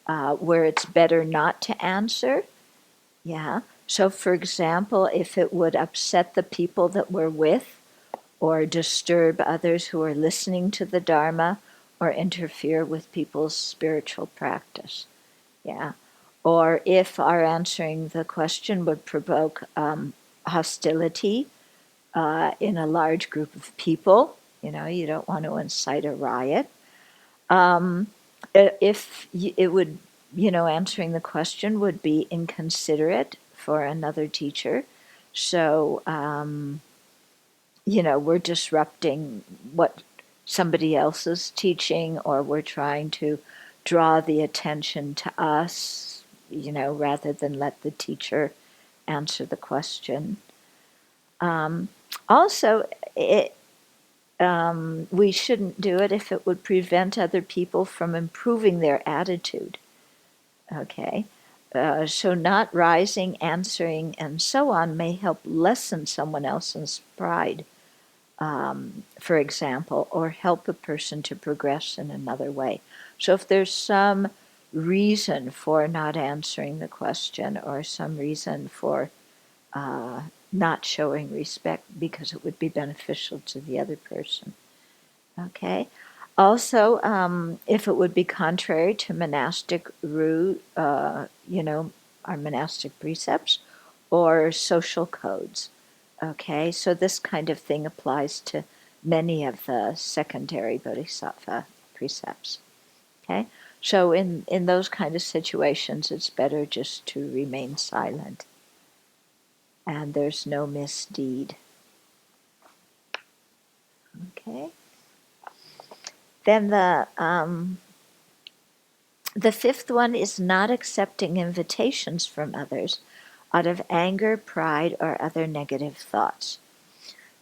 where it's better not to answer. Yeah. So, for example, if it would upset the people that we're with, or disturb others who are listening to the Dharma, or interfere with people's spiritual practice. Yeah. Or if our answering the question would provoke hostility in a large group of people, you don't want to incite a riot. If it would, answering the question would be inconsiderate for another teacher. So, we're disrupting what somebody else is teaching, or we're trying to draw the attention to us, rather than let the teacher answer the question. Also, we shouldn't do it if it would prevent other people from improving their attitude. Okay, so not rising, answering, and so on may help lessen someone else's pride, for example, or help a person to progress in another way. So if there's some reason for not answering the question, or some reason for not showing respect because it would be beneficial to the other person. Okay? Also, if it would be contrary to monastic our monastic precepts or social codes. Okay, so this kind of thing applies to many of the secondary Bodhisattva precepts. Okay, so in those kind of situations, it's better just to remain silent, and there's no misdeed. Okay. Then the fifth one is not accepting invitations from others out of anger, pride, or other negative thoughts.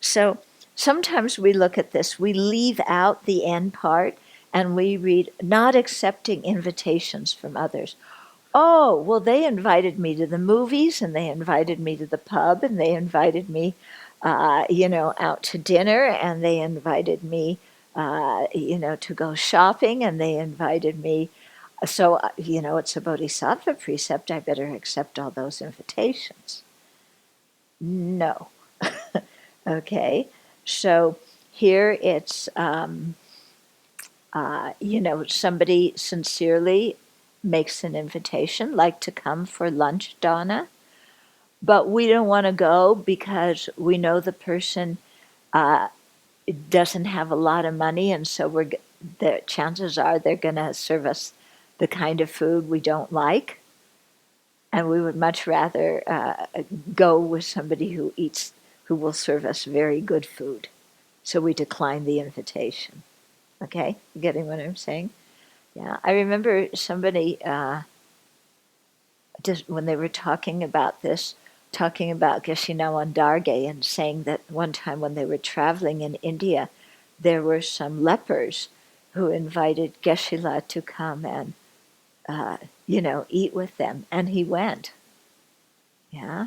So sometimes we look at this, we leave out the end part, and we read, not accepting invitations from others. Oh, well, they invited me to the movies, and they invited me to the pub, and they invited me, out to dinner, and they invited me, to go shopping, and they invited me. So, it's a bodhisattva precept. I better accept all those invitations. No. Okay. So here it's, somebody sincerely makes an invitation, like to come for lunch, Donna, but we don't want to go because we know the person doesn't have a lot of money, and so the chances are they're going to serve us the kind of food we don't like, and we would much rather go with somebody who will serve us very good food. So we decline the invitation. Okay, you getting what I'm saying? Yeah, I remember somebody just when they were talking about this, talking about Geshe-Nawan Dargay, and saying that one time when they were traveling in India, there were some lepers who invited Geshe-La to come and eat with them, and he went. Yeah,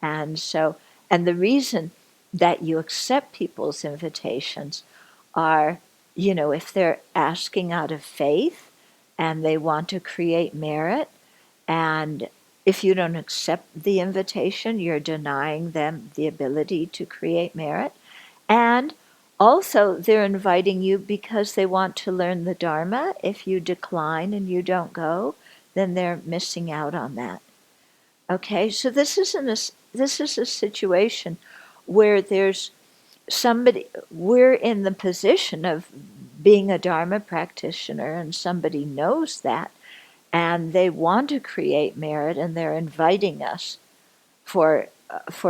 and the reason that you accept people's invitations are, if they're asking out of faith and they want to create merit, and if you don't accept the invitation, you're denying them the ability to create merit. And also, they're inviting you because they want to learn the Dharma. If you decline and you don't go, then they're missing out on that. Okay, so this is a situation where there's somebody, we're in the position of being a Dharma practitioner, and somebody knows that, and they want to create merit, and they're inviting us for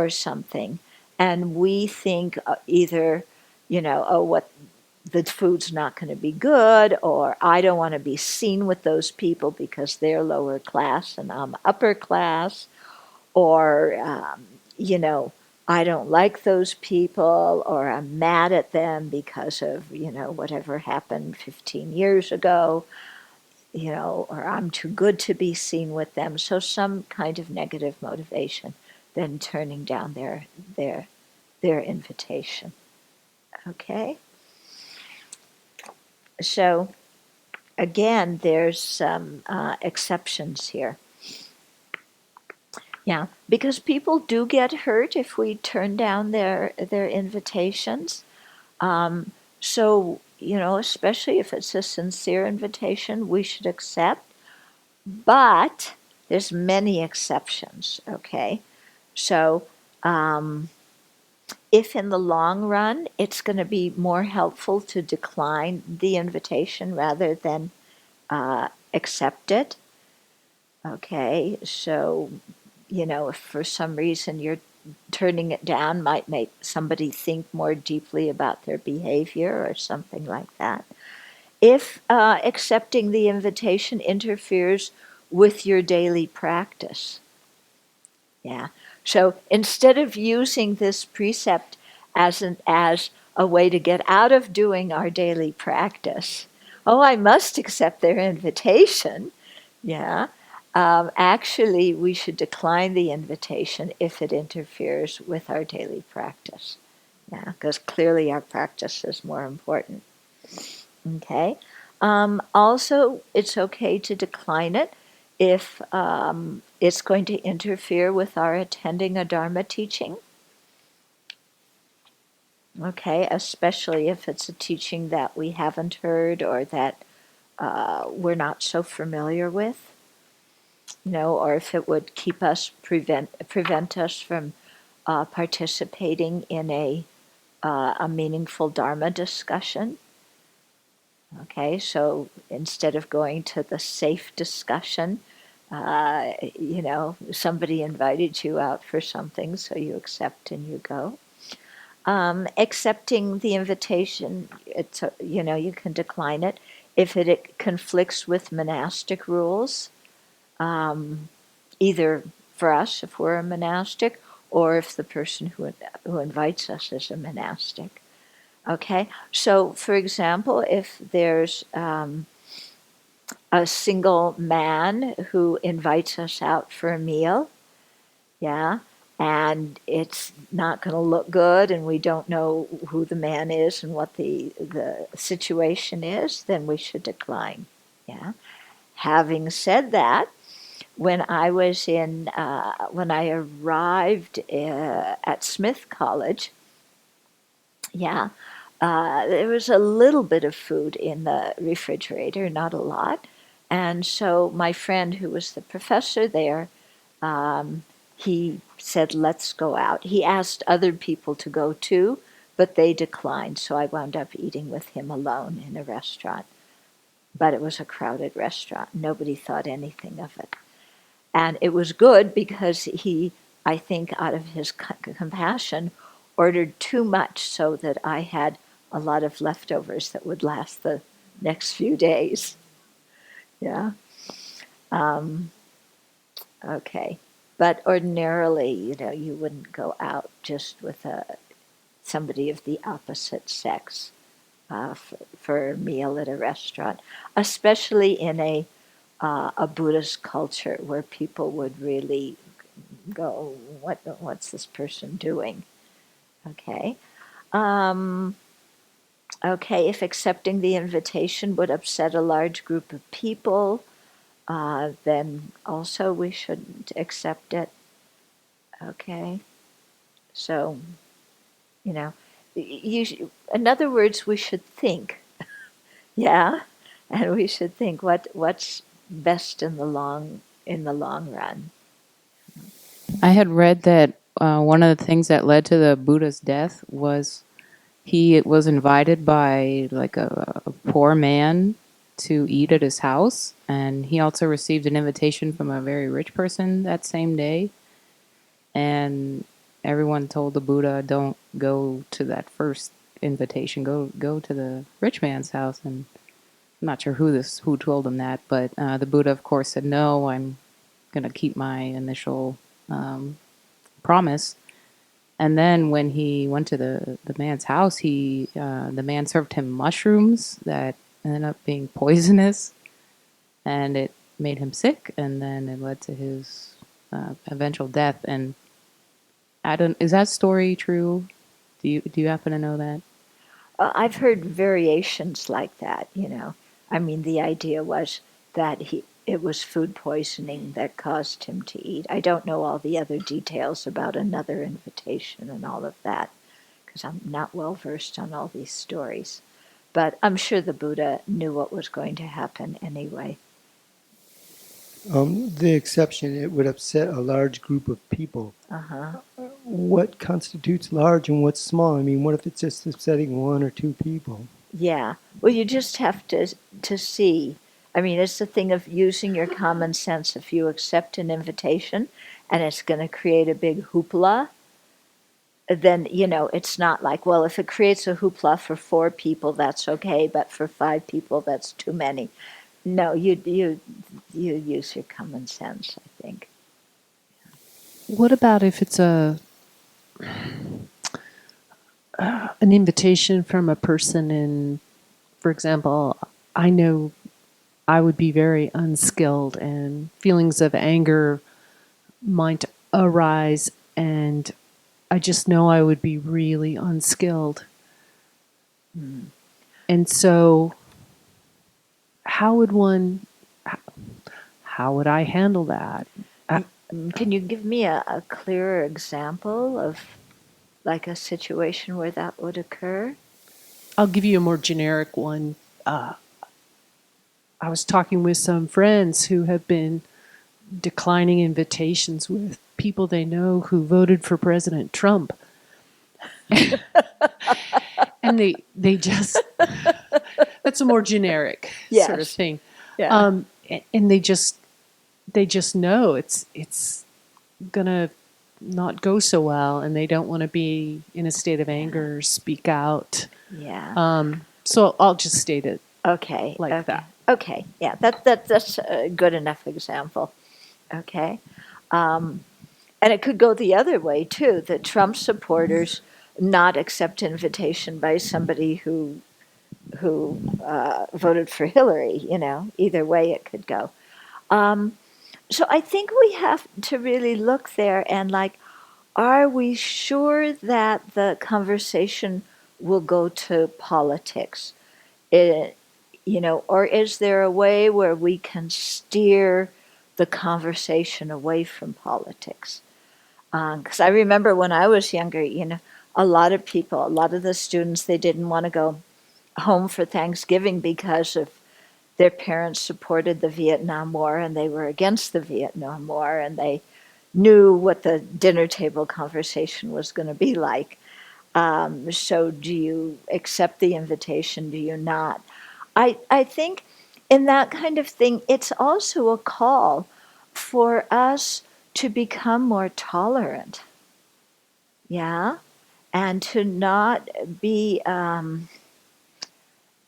something, and we think either, what, the food's not going to be good, or I don't want to be seen with those people because they're lower class and I'm upper class, or I don't like those people, or I'm mad at them because of whatever happened 15 years ago, or I'm too good to be seen with them. So some kind of negative motivation, then turning down their invitation. Okay. So again, there's some exceptions here. Yeah, because people do get hurt if we turn down their invitations. So, especially if it's a sincere invitation, we should accept. But there's many exceptions, okay? So, if in the long run it's going to be more helpful to decline the invitation rather than accept it, okay? So, if for some reason you're turning it down might make somebody think more deeply about their behavior or something like that. If accepting the invitation interferes with your daily practice, yeah. So instead of using this precept as a way to get out of doing our daily practice, I must accept their invitation, yeah. Actually, we should decline the invitation if it interferes with our daily practice. Yeah, because clearly our practice is more important. Okay. Also, it's okay to decline it if it's going to interfere with our attending a Dharma teaching. Okay, especially if it's a teaching that we haven't heard or that we're not so familiar with, or if it would keep us prevent us from participating in a meaningful Dharma discussion. Okay, so instead of going to the safe discussion, somebody invited you out for something, so you accept and you go. Accepting the invitation, you can decline it if it conflicts with monastic rules, either for us if we're a monastic, or if the person who invites us is a monastic. Okay, so for example, if there's a single man who invites us out for a meal, yeah, and it's not going to look good, and we don't know who the man is and what the situation is, then we should decline. Yeah. Having said that, when I arrived at Smith College, yeah, there was a little bit of food in the refrigerator, not a lot. And so my friend, who was the professor there, he said, let's go out. He asked other people to go too, but they declined. So I wound up eating with him alone in a restaurant. But it was a crowded restaurant. Nobody thought anything of it. And it was good because he, I think, out of his compassion, ordered too much so that I had a lot of leftovers that would last the next few days. Yeah. Okay. But ordinarily, you wouldn't go out just with somebody of the opposite sex for a meal at a restaurant, especially in a Buddhist culture where people would really go, what's this person doing? Okay. Okay, if accepting the invitation would upset a large group of people, then also we shouldn't accept it. Okay. So, in other words, we should think. Yeah. And we should think what's best in the long run. I had read that one of the things that led to the Buddha's death was he was invited by like a poor man to eat at his house, and he also received an invitation from a very rich person that same day. And everyone told the Buddha, "Don't go to that first invitation. Go to the rich man's house." And I'm not sure who told him that, but the Buddha, of course, said, "No, I'm going to keep my initial promise." And then when he went to the man's house, the man served him mushrooms that ended up being poisonous, and it made him sick, and then it led to his eventual death. And is that story true? Do you happen to know that? I've heard variations like that. I mean, the idea was that it was food poisoning that caused him to eat. I don't know all the other details about another invitation and all of that, because I'm not well versed on all these stories. But I'm sure the Buddha knew what was going to happen anyway. The exception, it would upset a large group of people. What constitutes large and what's small? I mean, what if it's just upsetting one or two people? Yeah. Well, you just have to see. I mean, it's the thing of using your common sense. If you accept an invitation and it's going to create a big hoopla, then, it's not like, well, if it creates a hoopla for 4 people, that's okay, but for 5 people, that's too many. No, you use your common sense, I think. What about if it's an invitation from a person in, for example, I know I would be very unskilled and feelings of anger might arise, and I just know I would be really unskilled. And so how would I handle that? Can you give me a clearer example of? like a situation where that would occur? I'll give you a more generic one. I was talking with some friends who have been declining invitations with people they know who voted for President Trump. And they just, that's a more generic sort of Yes. thing. Yeah. And they just know it's gonna not go so well, and they don't want to be in a state of anger or speak out. Yeah. So I'll just state it Okay. like okay. that. Okay. Yeah. That's a good enough example. Okay. And it could go the other way too. That Trump supporters not accept invitation by somebody who voted for Hillary. Either way it could go. So I think we have to really look there and like, are we sure that the conversation will go to politics? It, or is there a way where we can steer the conversation away from politics? Because I remember when I was younger, a lot of the students, they didn't want to go home for Thanksgiving because of their parents supported the Vietnam War and they were against the Vietnam War, and they knew what the dinner table conversation was going to be like. So do you accept the invitation? Do you not? I think in that kind of thing, it's also a call for us to become more tolerant. Yeah. And to not be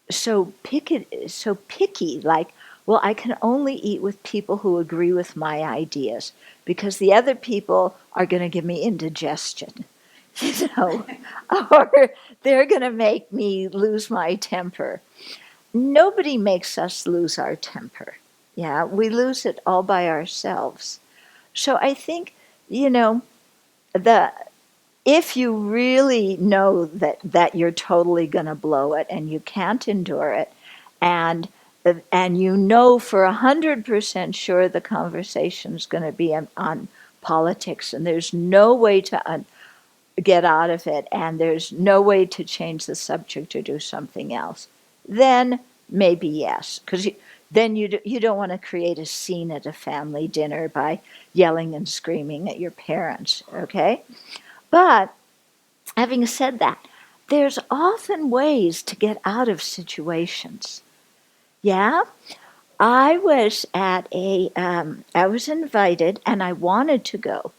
so picky, like, well, I can only eat with people who agree with my ideas because the other people are going to give me indigestion, or they're going to make me lose my temper. Nobody makes us lose our temper. Yeah, we lose it all by ourselves. So I think, the if you really know that you're totally going to blow it and you can't endure it, and for 100% sure the conversation's going to be on politics, and there's no way to get out of it, and there's no way to change the subject or do something else, then maybe yes, because then you don't want to create a scene at a family dinner by yelling and screaming at your parents, okay? But having said that, there's often ways to get out of situations. Yeah? I was I was invited and I wanted to go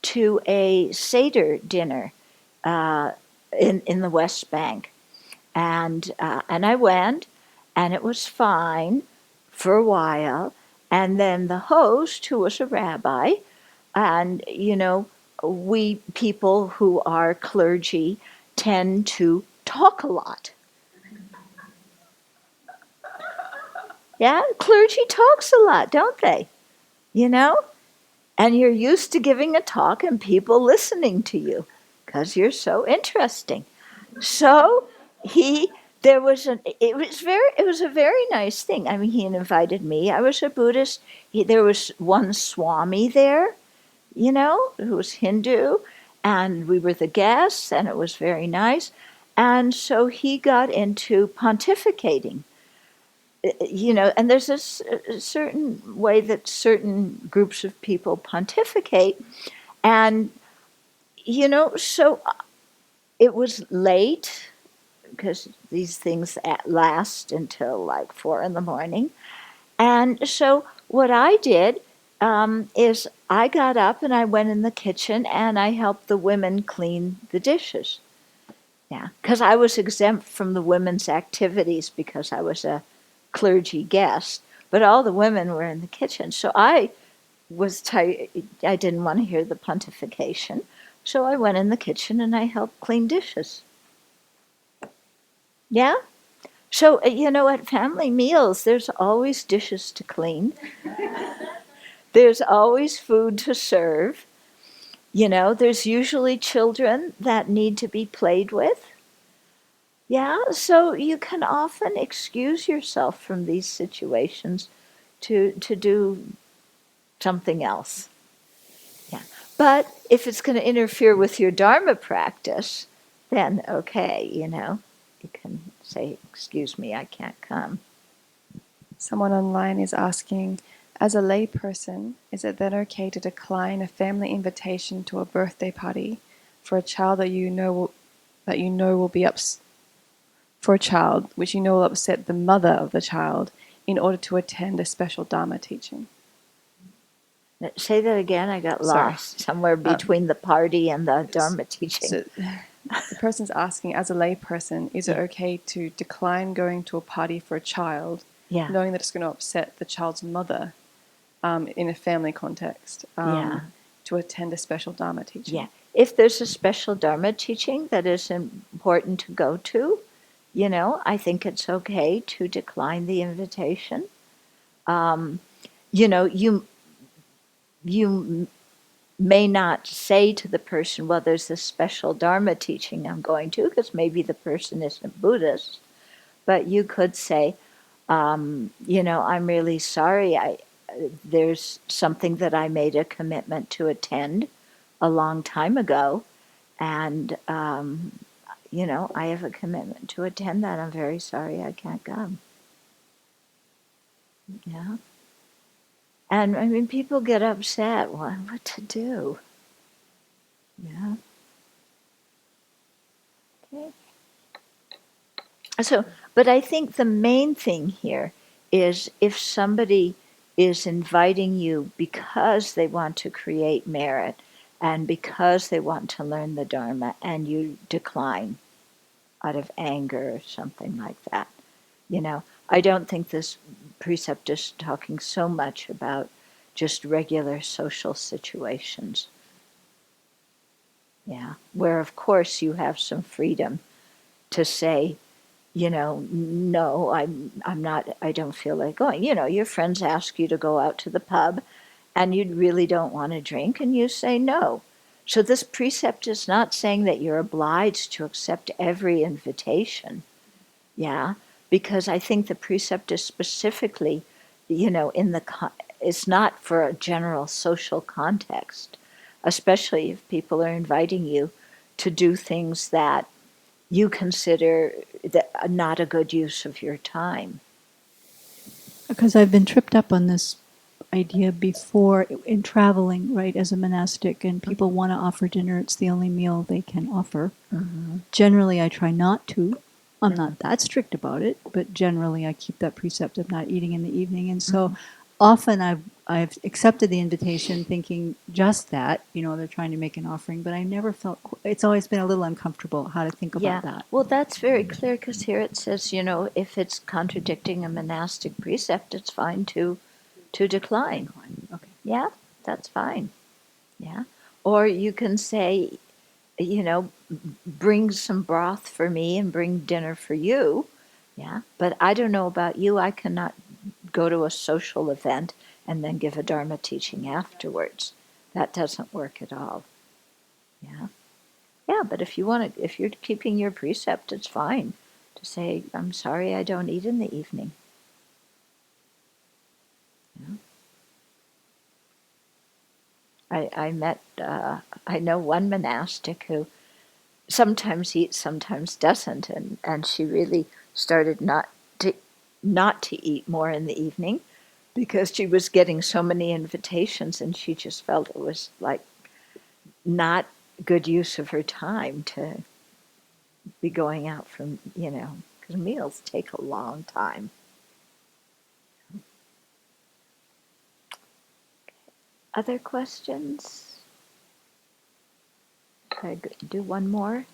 to a Seder dinner in the West Bank. And I went, and it was fine for a while. And then the host, who was a rabbi, and we people who are clergy tend to talk a lot. Yeah, clergy talks a lot, don't they? And you're used to giving a talk and people listening to you because you're so interesting. So it was a very nice thing. I mean, he invited me. I was a Buddhist. There was one Swami there, who was Hindu, and we were the guests, and it was very nice. And so he got into pontificating, and there's a certain way that certain groups of people pontificate. And, so it was late because these things last until like 4 a.m. And so what I did is I got up and I went in the kitchen and I helped the women clean the dishes. Yeah, because I was exempt from the women's activities because I was a clergy guest, but all the women were in the kitchen. So I was tired. I didn't want to hear the pontification. So I went in the kitchen and I helped clean dishes. Yeah? So, at family meals, there's always dishes to clean. There's always food to serve. There's usually children that need to be played with. Yeah, so you can often excuse yourself from these situations to do something else. Yeah. But if it's going to interfere with your Dharma practice, then okay, you can say, excuse me, I can't come. Someone online is asking, as a layperson, is it then okay to decline a family invitation to a birthday party for a child that you know will be for a child which you know will upset the mother of the child in order to attend a special Dharma teaching? Say that again. I got Sorry. lost somewhere between the party and the Dharma teaching. So the person's asking, as a layperson, is it okay to decline going to a party for a child, Yeah. knowing that it's going to upset the child's mother in a family context, Yeah. to attend a special Dharma teaching? Yeah. If there's a special Dharma teaching that is important to go to, I think it's okay to decline the invitation. You may not say to the person, well, there's this special Dharma teaching I'm going to, because maybe the person isn't Buddhist, but you could say, I'm really sorry. There's something that I made a commitment to attend a long time ago, and I have a commitment to attend that. I'm very sorry I can't come. Yeah. And I mean, people get upset. What to do? Yeah. Okay. So, but I think the main thing here is if somebody is inviting you because they want to create merit and because they want to learn the Dharma, and you decline out of anger or something like that. I don't think this precept is talking so much about just regular social situations. Yeah, where of course you have some freedom to say, no, I'm not, I don't feel like going. Your friends ask you to go out to the pub and you really don't want to drink, and you say no. So this precept is not saying that you're obliged to accept every invitation. Yeah, because I think the precept is specifically, it's not for a general social context, especially if people are inviting you to do things that you consider that not a good use of your time. Because I've been tripped up on this idea before in traveling, right, as a monastic, and people want to offer dinner. It's the only meal they can offer. Mm-hmm. Generally, I try not to. I'm not that strict about it, but generally I keep that precept of not eating in the evening. And so often I've accepted the invitation thinking just that, they're trying to make an offering, but I never felt, it's always been a little uncomfortable how to think about that. Well, that's very clear, because here it says, if it's contradicting a monastic precept, it's fine to decline. Okay. Yeah, that's fine. Yeah. Or you can say, bring some broth for me and bring dinner for you. Yeah. But I don't know about you. I cannot go to a social event and then give a Dharma teaching afterwards. That doesn't work at all. Yeah. Yeah, but if you're keeping your precept, it's fine to say, I'm sorry I don't eat in the evening. Yeah. I know one monastic who sometimes eats, sometimes doesn't, and she really started not to eat more in the evening because she was getting so many invitations, and she just felt it was like not good use of her time to be going out from, because meals take a long time. Other questions? Can I do one more?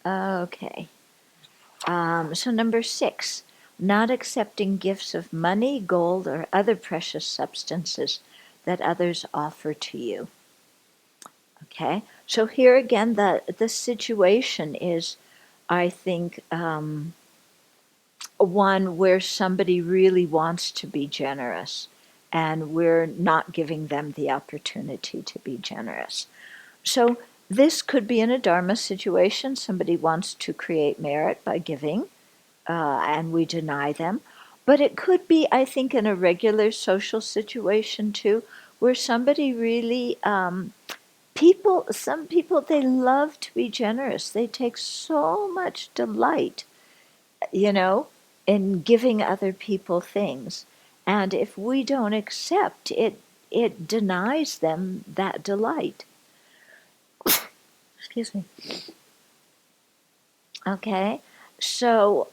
Okay. So number 6, not accepting gifts of money, gold, or other precious substances that others offer to you. Okay. So here again, the situation is, I think, one where somebody really wants to be generous, and we're not giving them the opportunity to be generous. So this could be in a Dharma situation. Somebody wants to create merit by giving, and we deny them. But it could be, I think, in a regular social situation too, where somebody really, some people, they love to be generous. They take so much delight, in giving other people things. And if we don't accept it, it denies them that delight. Excuse me. Okay, so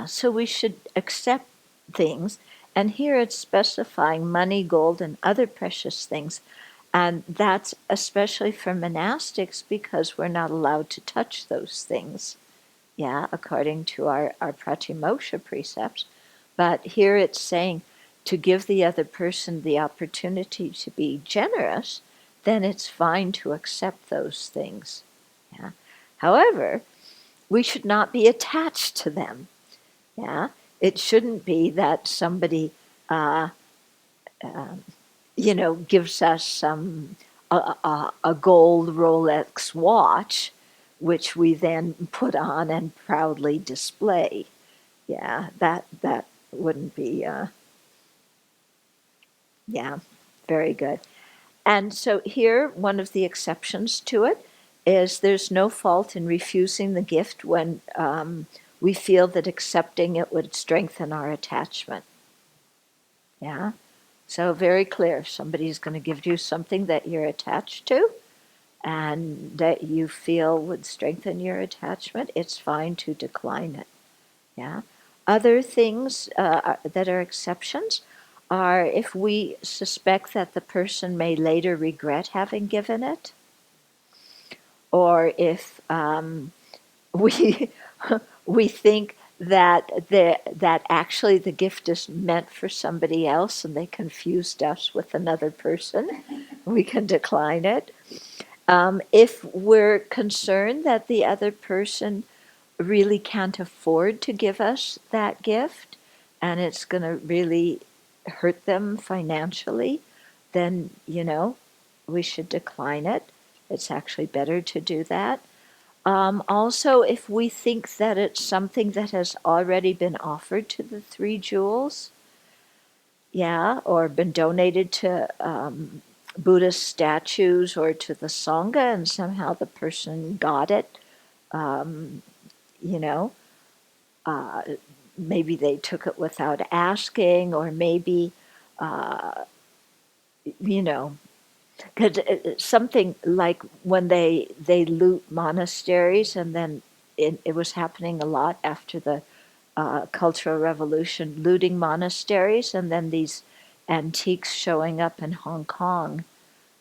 so we should accept things, and here it's specifying money, gold, and other precious things, and that's especially for monastics because we're not allowed to touch those things, according to our Pratimosha precepts. But here it's saying to give the other person the opportunity to be generous, then it's fine to accept those things. Yeah. However, we should not be attached to them. Yeah, it shouldn't be that somebody, gives us a gold Rolex watch, which we then put on and proudly display. Yeah, that wouldn't be. Very good. And so here, one of the exceptions to it is there's no fault in refusing the gift when we feel that accepting it would strengthen our attachment. Yeah? So very clear. If somebody's going to give you something that you're attached to and that you feel would strengthen your attachment, it's fine to decline it. Yeah? Other things that are exceptions are if we suspect that the person may later regret having given it, or if we we think that actually the gift is meant for somebody else and they confused us with another person, we can decline it. If we're concerned that the other person really can't afford to give us that gift and it's going to really hurt them financially, then, we should decline it. It's actually better to do that. Also, if we think that it's something that has already been offered to the three jewels, or been donated to Buddhist statues or to the Sangha, and somehow the person got it, you know, maybe they took it without asking, or maybe, you know, because something like when they loot monasteries, and then it was happening a lot after the Cultural Revolution, looting monasteries, and then these antiques showing up in Hong Kong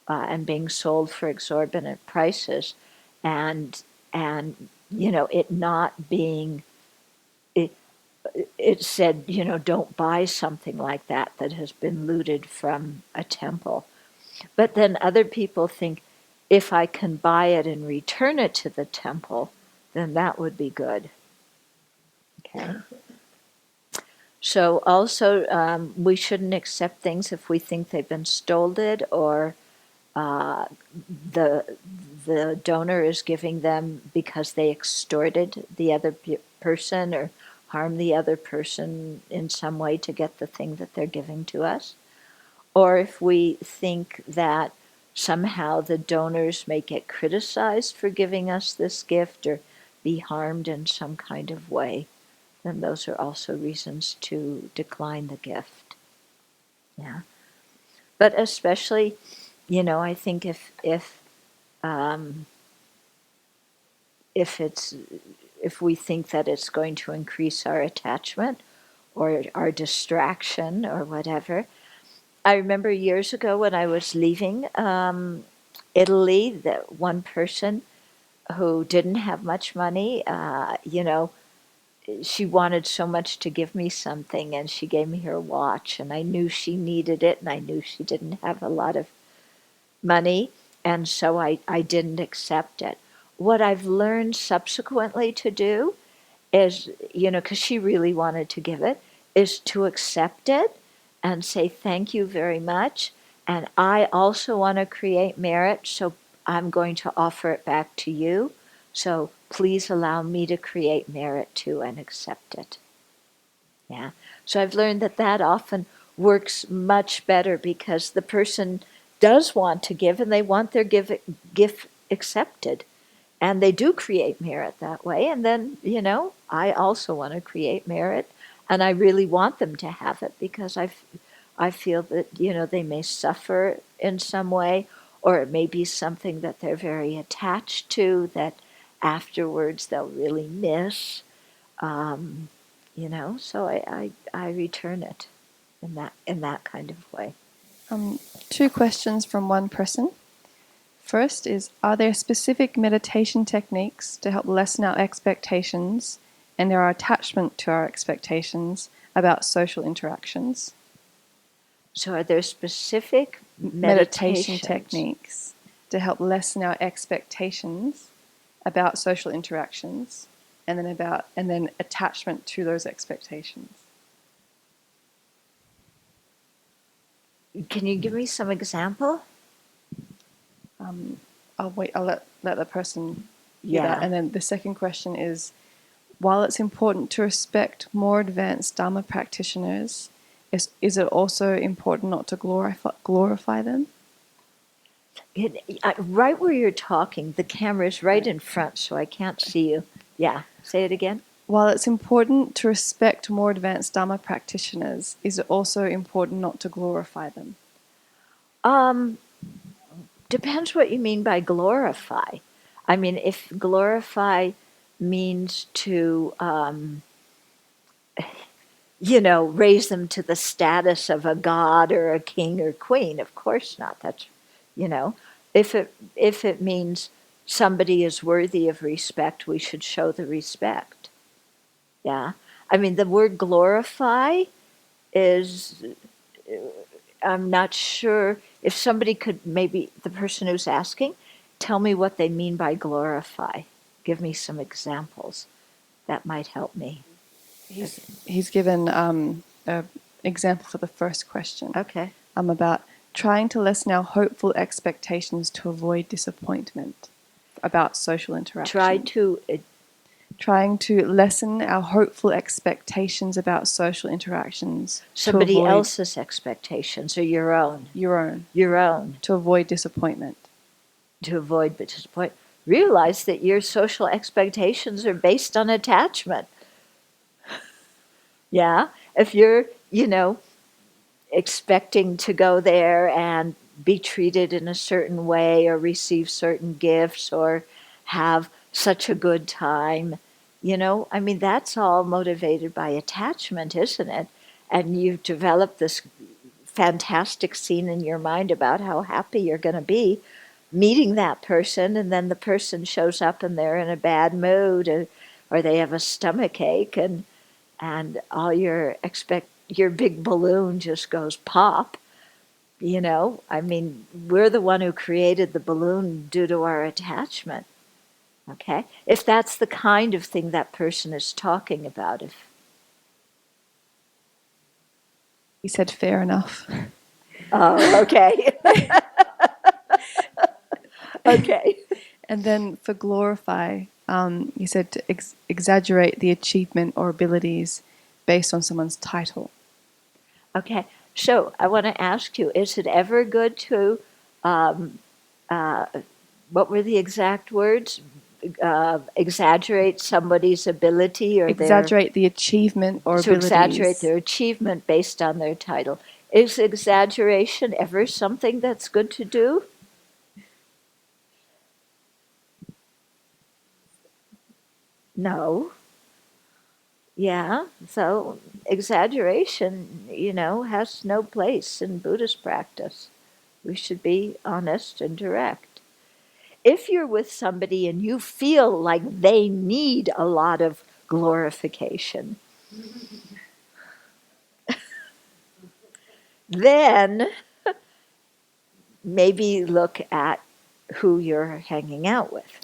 and being sold for exorbitant prices, and it not being it said, don't buy something like that has been looted from a temple. But then other people think, if I can buy it and return it to the temple, then that would be good. Okay. So also, we shouldn't accept things if we think they've been stolen, or the donor is giving them because they extorted the other person or harmed the other person in some way to get the thing that they're giving to us. Or if we think that somehow the donors may get criticized for giving us this gift or be harmed in some kind of way, then those are also reasons to decline the gift. Yeah. But especially, I think if we think that it's going to increase our attachment or our distraction or whatever. I remember years ago when I was leaving Italy, that one person who didn't have much money, she wanted so much to give me something, and she gave me her watch, and I knew she needed it, and I knew she didn't have a lot of money, and so I didn't accept it. What I've learned subsequently to do is, because she really wanted to give it, is to accept it and say thank you very much. And I also want to create merit, so I'm going to offer it back to you. So please allow me to create merit too and accept it. Yeah. So I've learned that that often works much better because the person does want to give and they want their gift accepted. And they do create merit that way. And then, I also want to create merit and I really want them to have it because I feel that, they may suffer in some way or it may be something that they're very attached to that afterwards they'll really miss. So I return it in that kind of way. Two questions from one person. First is, are there specific meditation techniques to help lessen our expectations and our attachment to our expectations about social interactions? So are there specific Meditation techniques to help lessen our expectations about social interactions and then attachment to those expectations? Can you give me some example? I'll wait. I'll let the person hear that. And then the second question is, while it's important to respect more advanced Dharma practitioners, is it also important not to glorify them? Right where you're talking, the camera's right in front, so I can't see you. Yeah, say it again. While it's important to respect more advanced Dharma practitioners, is it also important not to glorify them? Depends what you mean by glorify. I mean, if glorify means to, raise them to the status of a god or a king or queen, of course not. That's, if it means somebody is worthy of respect, we should show the respect. Yeah. I mean, the word glorify is, I'm not sure if somebody could, maybe the person who's asking, tell me what they mean by glorify. Give me some examples. That might help me. He's given an example for the first question. Okay. About trying to lessen our hopeful expectations to avoid disappointment about social interaction. Trying to lessen our hopeful expectations about social interactions. Somebody else's expectations or your own? Your own. Your own. To avoid disappointment. To avoid disappointment. Realize that your social expectations are based on attachment. Yeah? If you're, expecting to go there and be treated in a certain way or receive certain gifts or have such a good time, that's all motivated by attachment, isn't it? And you've developed this fantastic scene in your mind about how happy you're going to be meeting that person, and then the person shows up and they're in a bad mood or they have a stomach ache and all your big balloon just goes pop. We're the one who created the balloon due to our attachment. Okay? If that's the kind of thing that person is talking about. He said fair enough. Oh, okay. Okay. And then for glorify, he said to exaggerate the achievement or abilities based on someone's title. Okay. So I want to ask you, is it ever good to, what were the exact words? Exaggerate somebody's ability or exaggerate the achievement or abilities. Exaggerate their achievement based on their title. Is exaggeration ever something that's good to do? No. Yeah, so exaggeration, has no place in Buddhist practice. We should be honest and direct. If you're with somebody and you feel like they need a lot of glorification, then maybe look at who you're hanging out with.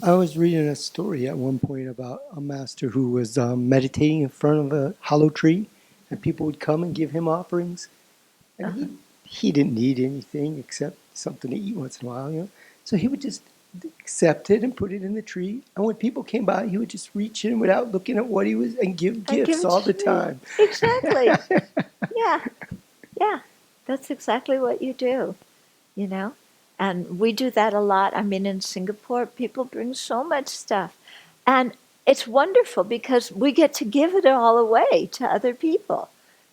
I was reading a story at one point about a master who was meditating in front of a hollow tree, and people would come and give him offerings. And he didn't need anything except something to eat once in a while, So he would just accept it and put it in the tree. And when people came by, he would just reach in without looking at what he was and give And gifts give it all to the me. time. Exactly. Yeah. Yeah. That's exactly what you do, you know? And we do that a lot. I mean, in Singapore, people bring so much stuff. And it's wonderful because we get to give it all away to other people,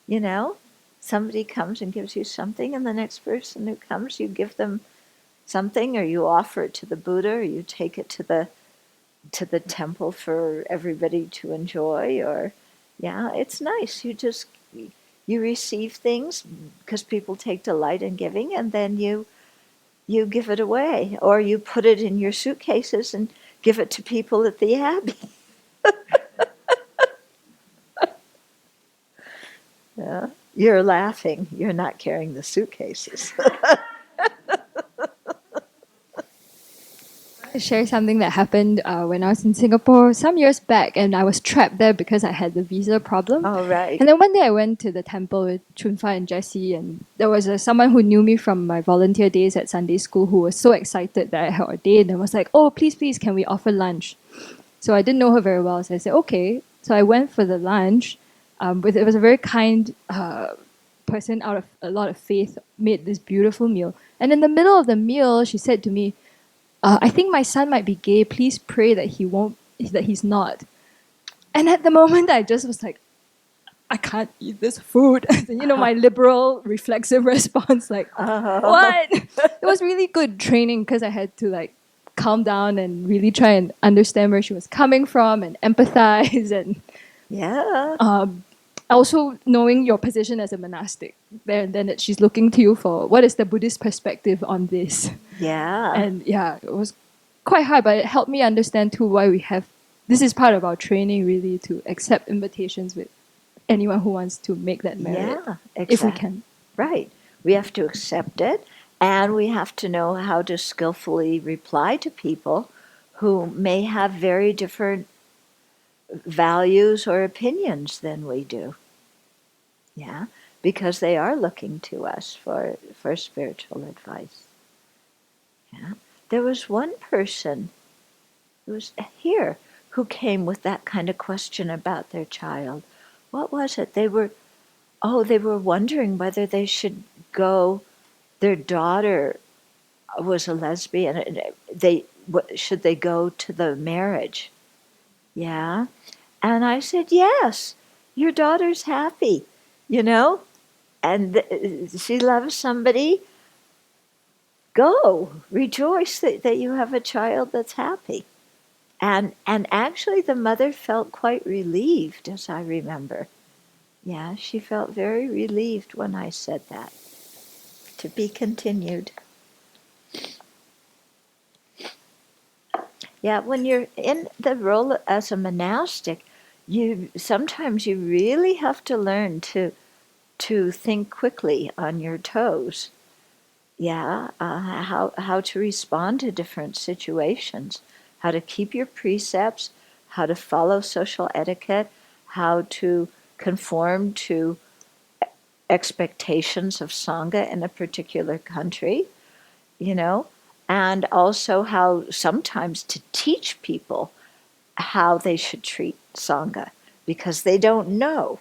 you know? Somebody comes and gives you something, and the next person who comes, you give them something, or you offer it to the Buddha, or you take it to the temple for everybody to enjoy. Or yeah, it's nice. You receive things because people take delight in giving, and then you give it away, or you put it in your suitcases and give it to people at the Abbey. Yeah. You're laughing. You're not carrying the suitcases. Share something that happened when I was in Singapore some years back, and I was trapped there because I had the visa problem. All right. And then one day I went to the temple with Chunfa and Jessie, and there was someone who knew me from my volunteer days at Sunday school who was so excited that I had ordained and was like, "Oh, please, please, can we offer lunch?" So I didn't know her very well, so I said, "Okay." So I went for the lunch. It was a very kind person out of a lot of faith, made this beautiful meal. And in the middle of the meal, she said to me, "I think my son might be gay. Please pray that he's not." And at the moment, I just was like, "I can't eat this food." My liberal reflexive response, like, what? It was really good training because I had to like calm down and really try and understand where she was coming from and empathize, and Yeah. also knowing your position as a monastic. Then she's looking to you for what is the Buddhist perspective on this. Yeah. And yeah, it was quite hard, but it helped me understand too why we have. This is part of our training, really, to accept invitations with anyone who wants to make that merit, Yeah, if we exactly. can. Right. We have to accept it, and we have to know how to skillfully reply to people who may have very different values or opinions than we do. Yeah, because they are looking to us for spiritual advice. Yeah. There was one person who was here who came with that kind of question about their child. What was it? They were wondering whether they should go. Their daughter was a lesbian. And should they go to the marriage? Yeah. And I said, yes, your daughter's happy, and she loves somebody. Go, rejoice that you have a child that's happy. And actually the mother felt quite relieved, as I remember. Yeah, she felt very relieved when I said that. To be continued. Yeah, when you're in the role as a monastic, sometimes you really have to learn to think quickly on your toes. Yeah, how to respond to different situations, how to keep your precepts, how to follow social etiquette, how to conform to expectations of Sangha in a particular country, and also how sometimes to teach people how they should treat Sangha because they don't know.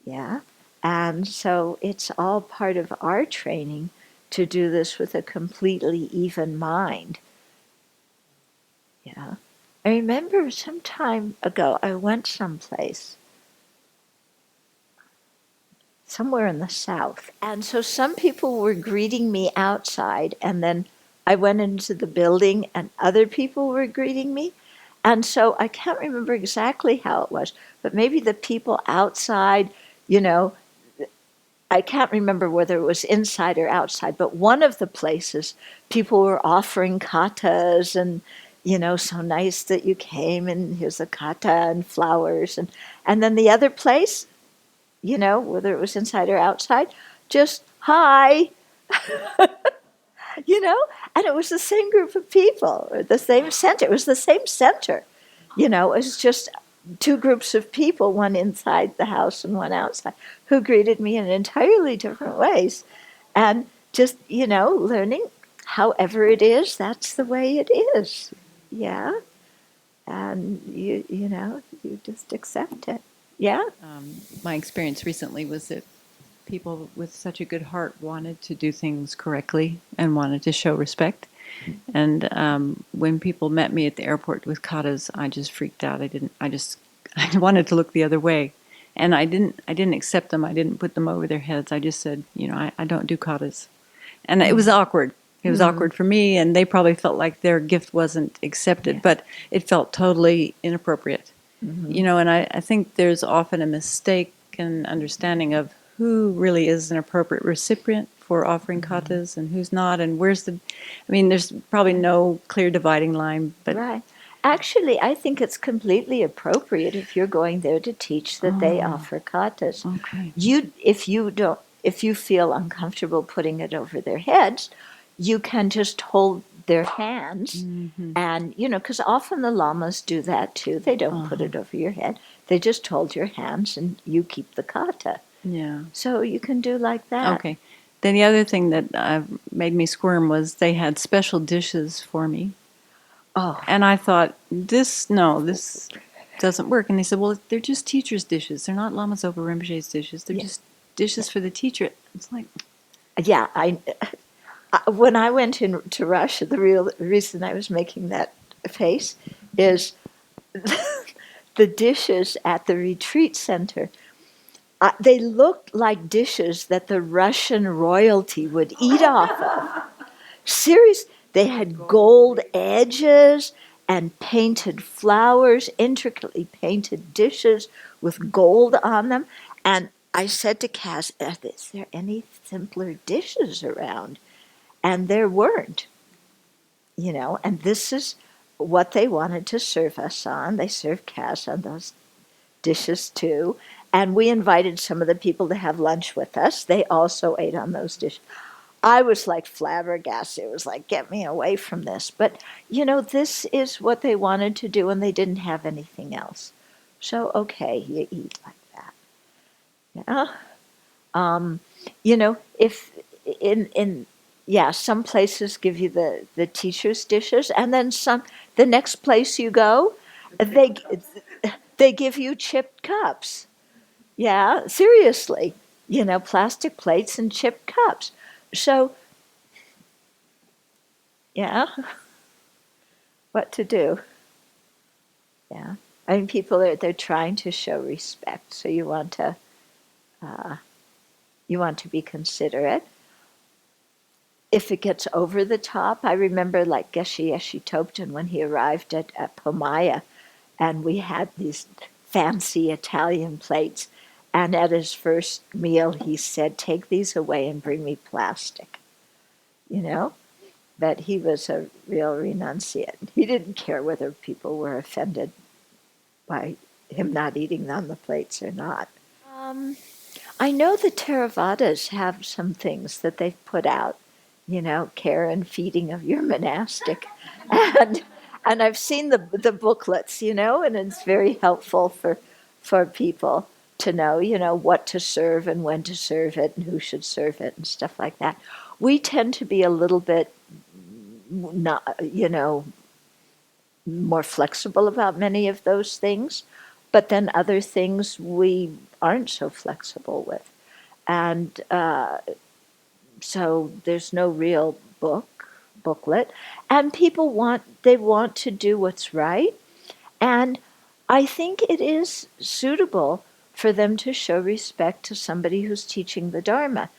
Yeah. And so it's all part of our training to do this with a completely even mind. Yeah. I remember some time ago I went someplace, somewhere in the south. And so some people were greeting me outside, and then I went into the building and other people were greeting me. And so I can't remember exactly how it was, but maybe the people outside, I can't remember whether it was inside or outside, but one of the places people were offering katas and, so nice that you came and here's a kata and flowers. And then the other place, whether it was inside or outside, just hi, and it was the same group of people, or the same center. It was the same center, it was just two groups of people, one inside the house and one outside, who greeted me in entirely different ways. And just, learning however it is, that's the way it is. Yeah. And you just accept it. Yeah. My experience recently was that people with such a good heart wanted to do things correctly and wanted to show respect. And when people met me at the airport with katas, I just freaked out. I wanted to look the other way. And I didn't accept them. I didn't put them over their heads. I just said, I don't do katas. And it was awkward. It was awkward for me, and they probably felt like their gift wasn't accepted, but it felt totally inappropriate. And I think there's often a mistaken understanding of who really is an appropriate recipient for offering katas and who's not, and there's probably no clear dividing line, but right. Actually, I think it's completely appropriate if you're going there to teach that they offer katas. Okay. If you feel uncomfortable putting it over their heads, you can just hold their hands, and because often the lamas do that too. They don't put it over your head; they just hold your hands, and you keep the kata. Yeah. So you can do like that. Okay. Then the other thing that made me squirm was they had special dishes for me. Oh. And I thought, this doesn't work. And they said, well, they're just teachers' dishes. They're not Lama Zopa Rinpoche's dishes. They're just dishes for the teacher. It's like... Yeah, when I went to Russia, the real reason I was making that face is the dishes at the retreat center. They looked like dishes that the Russian royalty would eat off of. Serious. They had gold edges and painted flowers, intricately painted dishes with gold on them. And I said to Cass, is there any simpler dishes around? And there weren't, and this is what they wanted to serve us on. They served Cass on those dishes too. And we invited some of the people to have lunch with us. They also ate on those dishes. I was like flabbergasted. It was like, get me away from this. But, this is what they wanted to do, and they didn't have anything else. So, okay, you eat like that. Yeah. If some places give you the teacher's dishes, and then the next place you go, they give you chipped cups. Yeah, seriously. Plastic plates and chipped cups. So, yeah, what to do? Yeah, I mean, people they're trying to show respect, so you want to be considerate. If it gets over the top, I remember like Geshe Yeshe Topton when he arrived at Pomaya, and we had these fancy Italian plates. And at his first meal, he said, take these away and bring me plastic. But he was a real renunciate. He didn't care whether people were offended by him not eating on the plates or not. I know the Theravadas have some things that they've put out, care and feeding of your monastic. And I've seen the booklets, and it's very helpful for people to know, what to serve and when to serve it and who should serve it and stuff like that. We tend to be a little bit, not, more flexible about many of those things, but then other things we aren't so flexible with. And so there's no real booklet. And people want to do what's right. And I think it is suitable for them to show respect to somebody who's teaching the Dharma.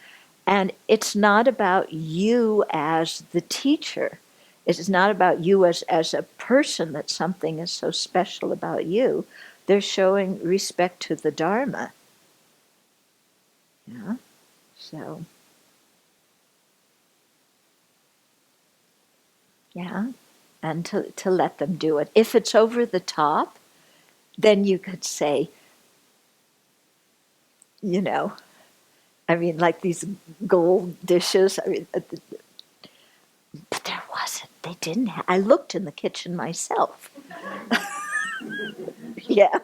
And it's not about you as the teacher. It's not about you as a person that something is so special about you. They're showing respect to the Dharma. Yeah. So, yeah. And to let them do it. If it's over the top, then you could say, like these gold dishes. But there wasn't. They didn't have. I looked in the kitchen myself. Yeah.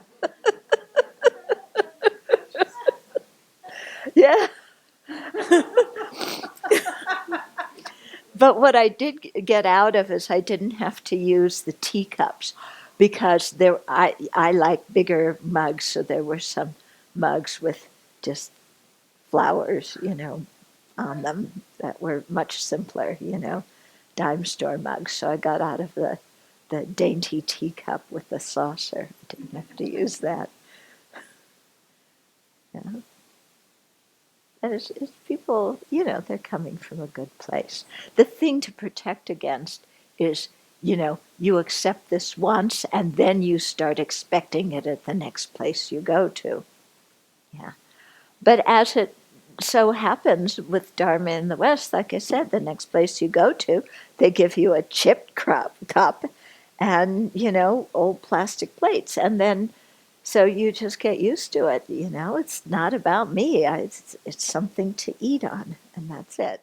Yeah. But what I did get out of is I didn't have to use the teacups because I like bigger mugs, so there were some mugs with just flowers, on them that were much simpler, dime store mugs. So I got out of the dainty teacup with the saucer. Didn't have to use that. Yeah. And it's people, they're coming from a good place. The thing to protect against is, you accept this once and then you start expecting it at the next place you go to. Yeah. But as it so happens with Dharma in the West, like I said, the next place you go to, they give you a chipped cup and, old plastic plates. And then, so you just get used to it, it's not about me. It's something to eat on, and that's it.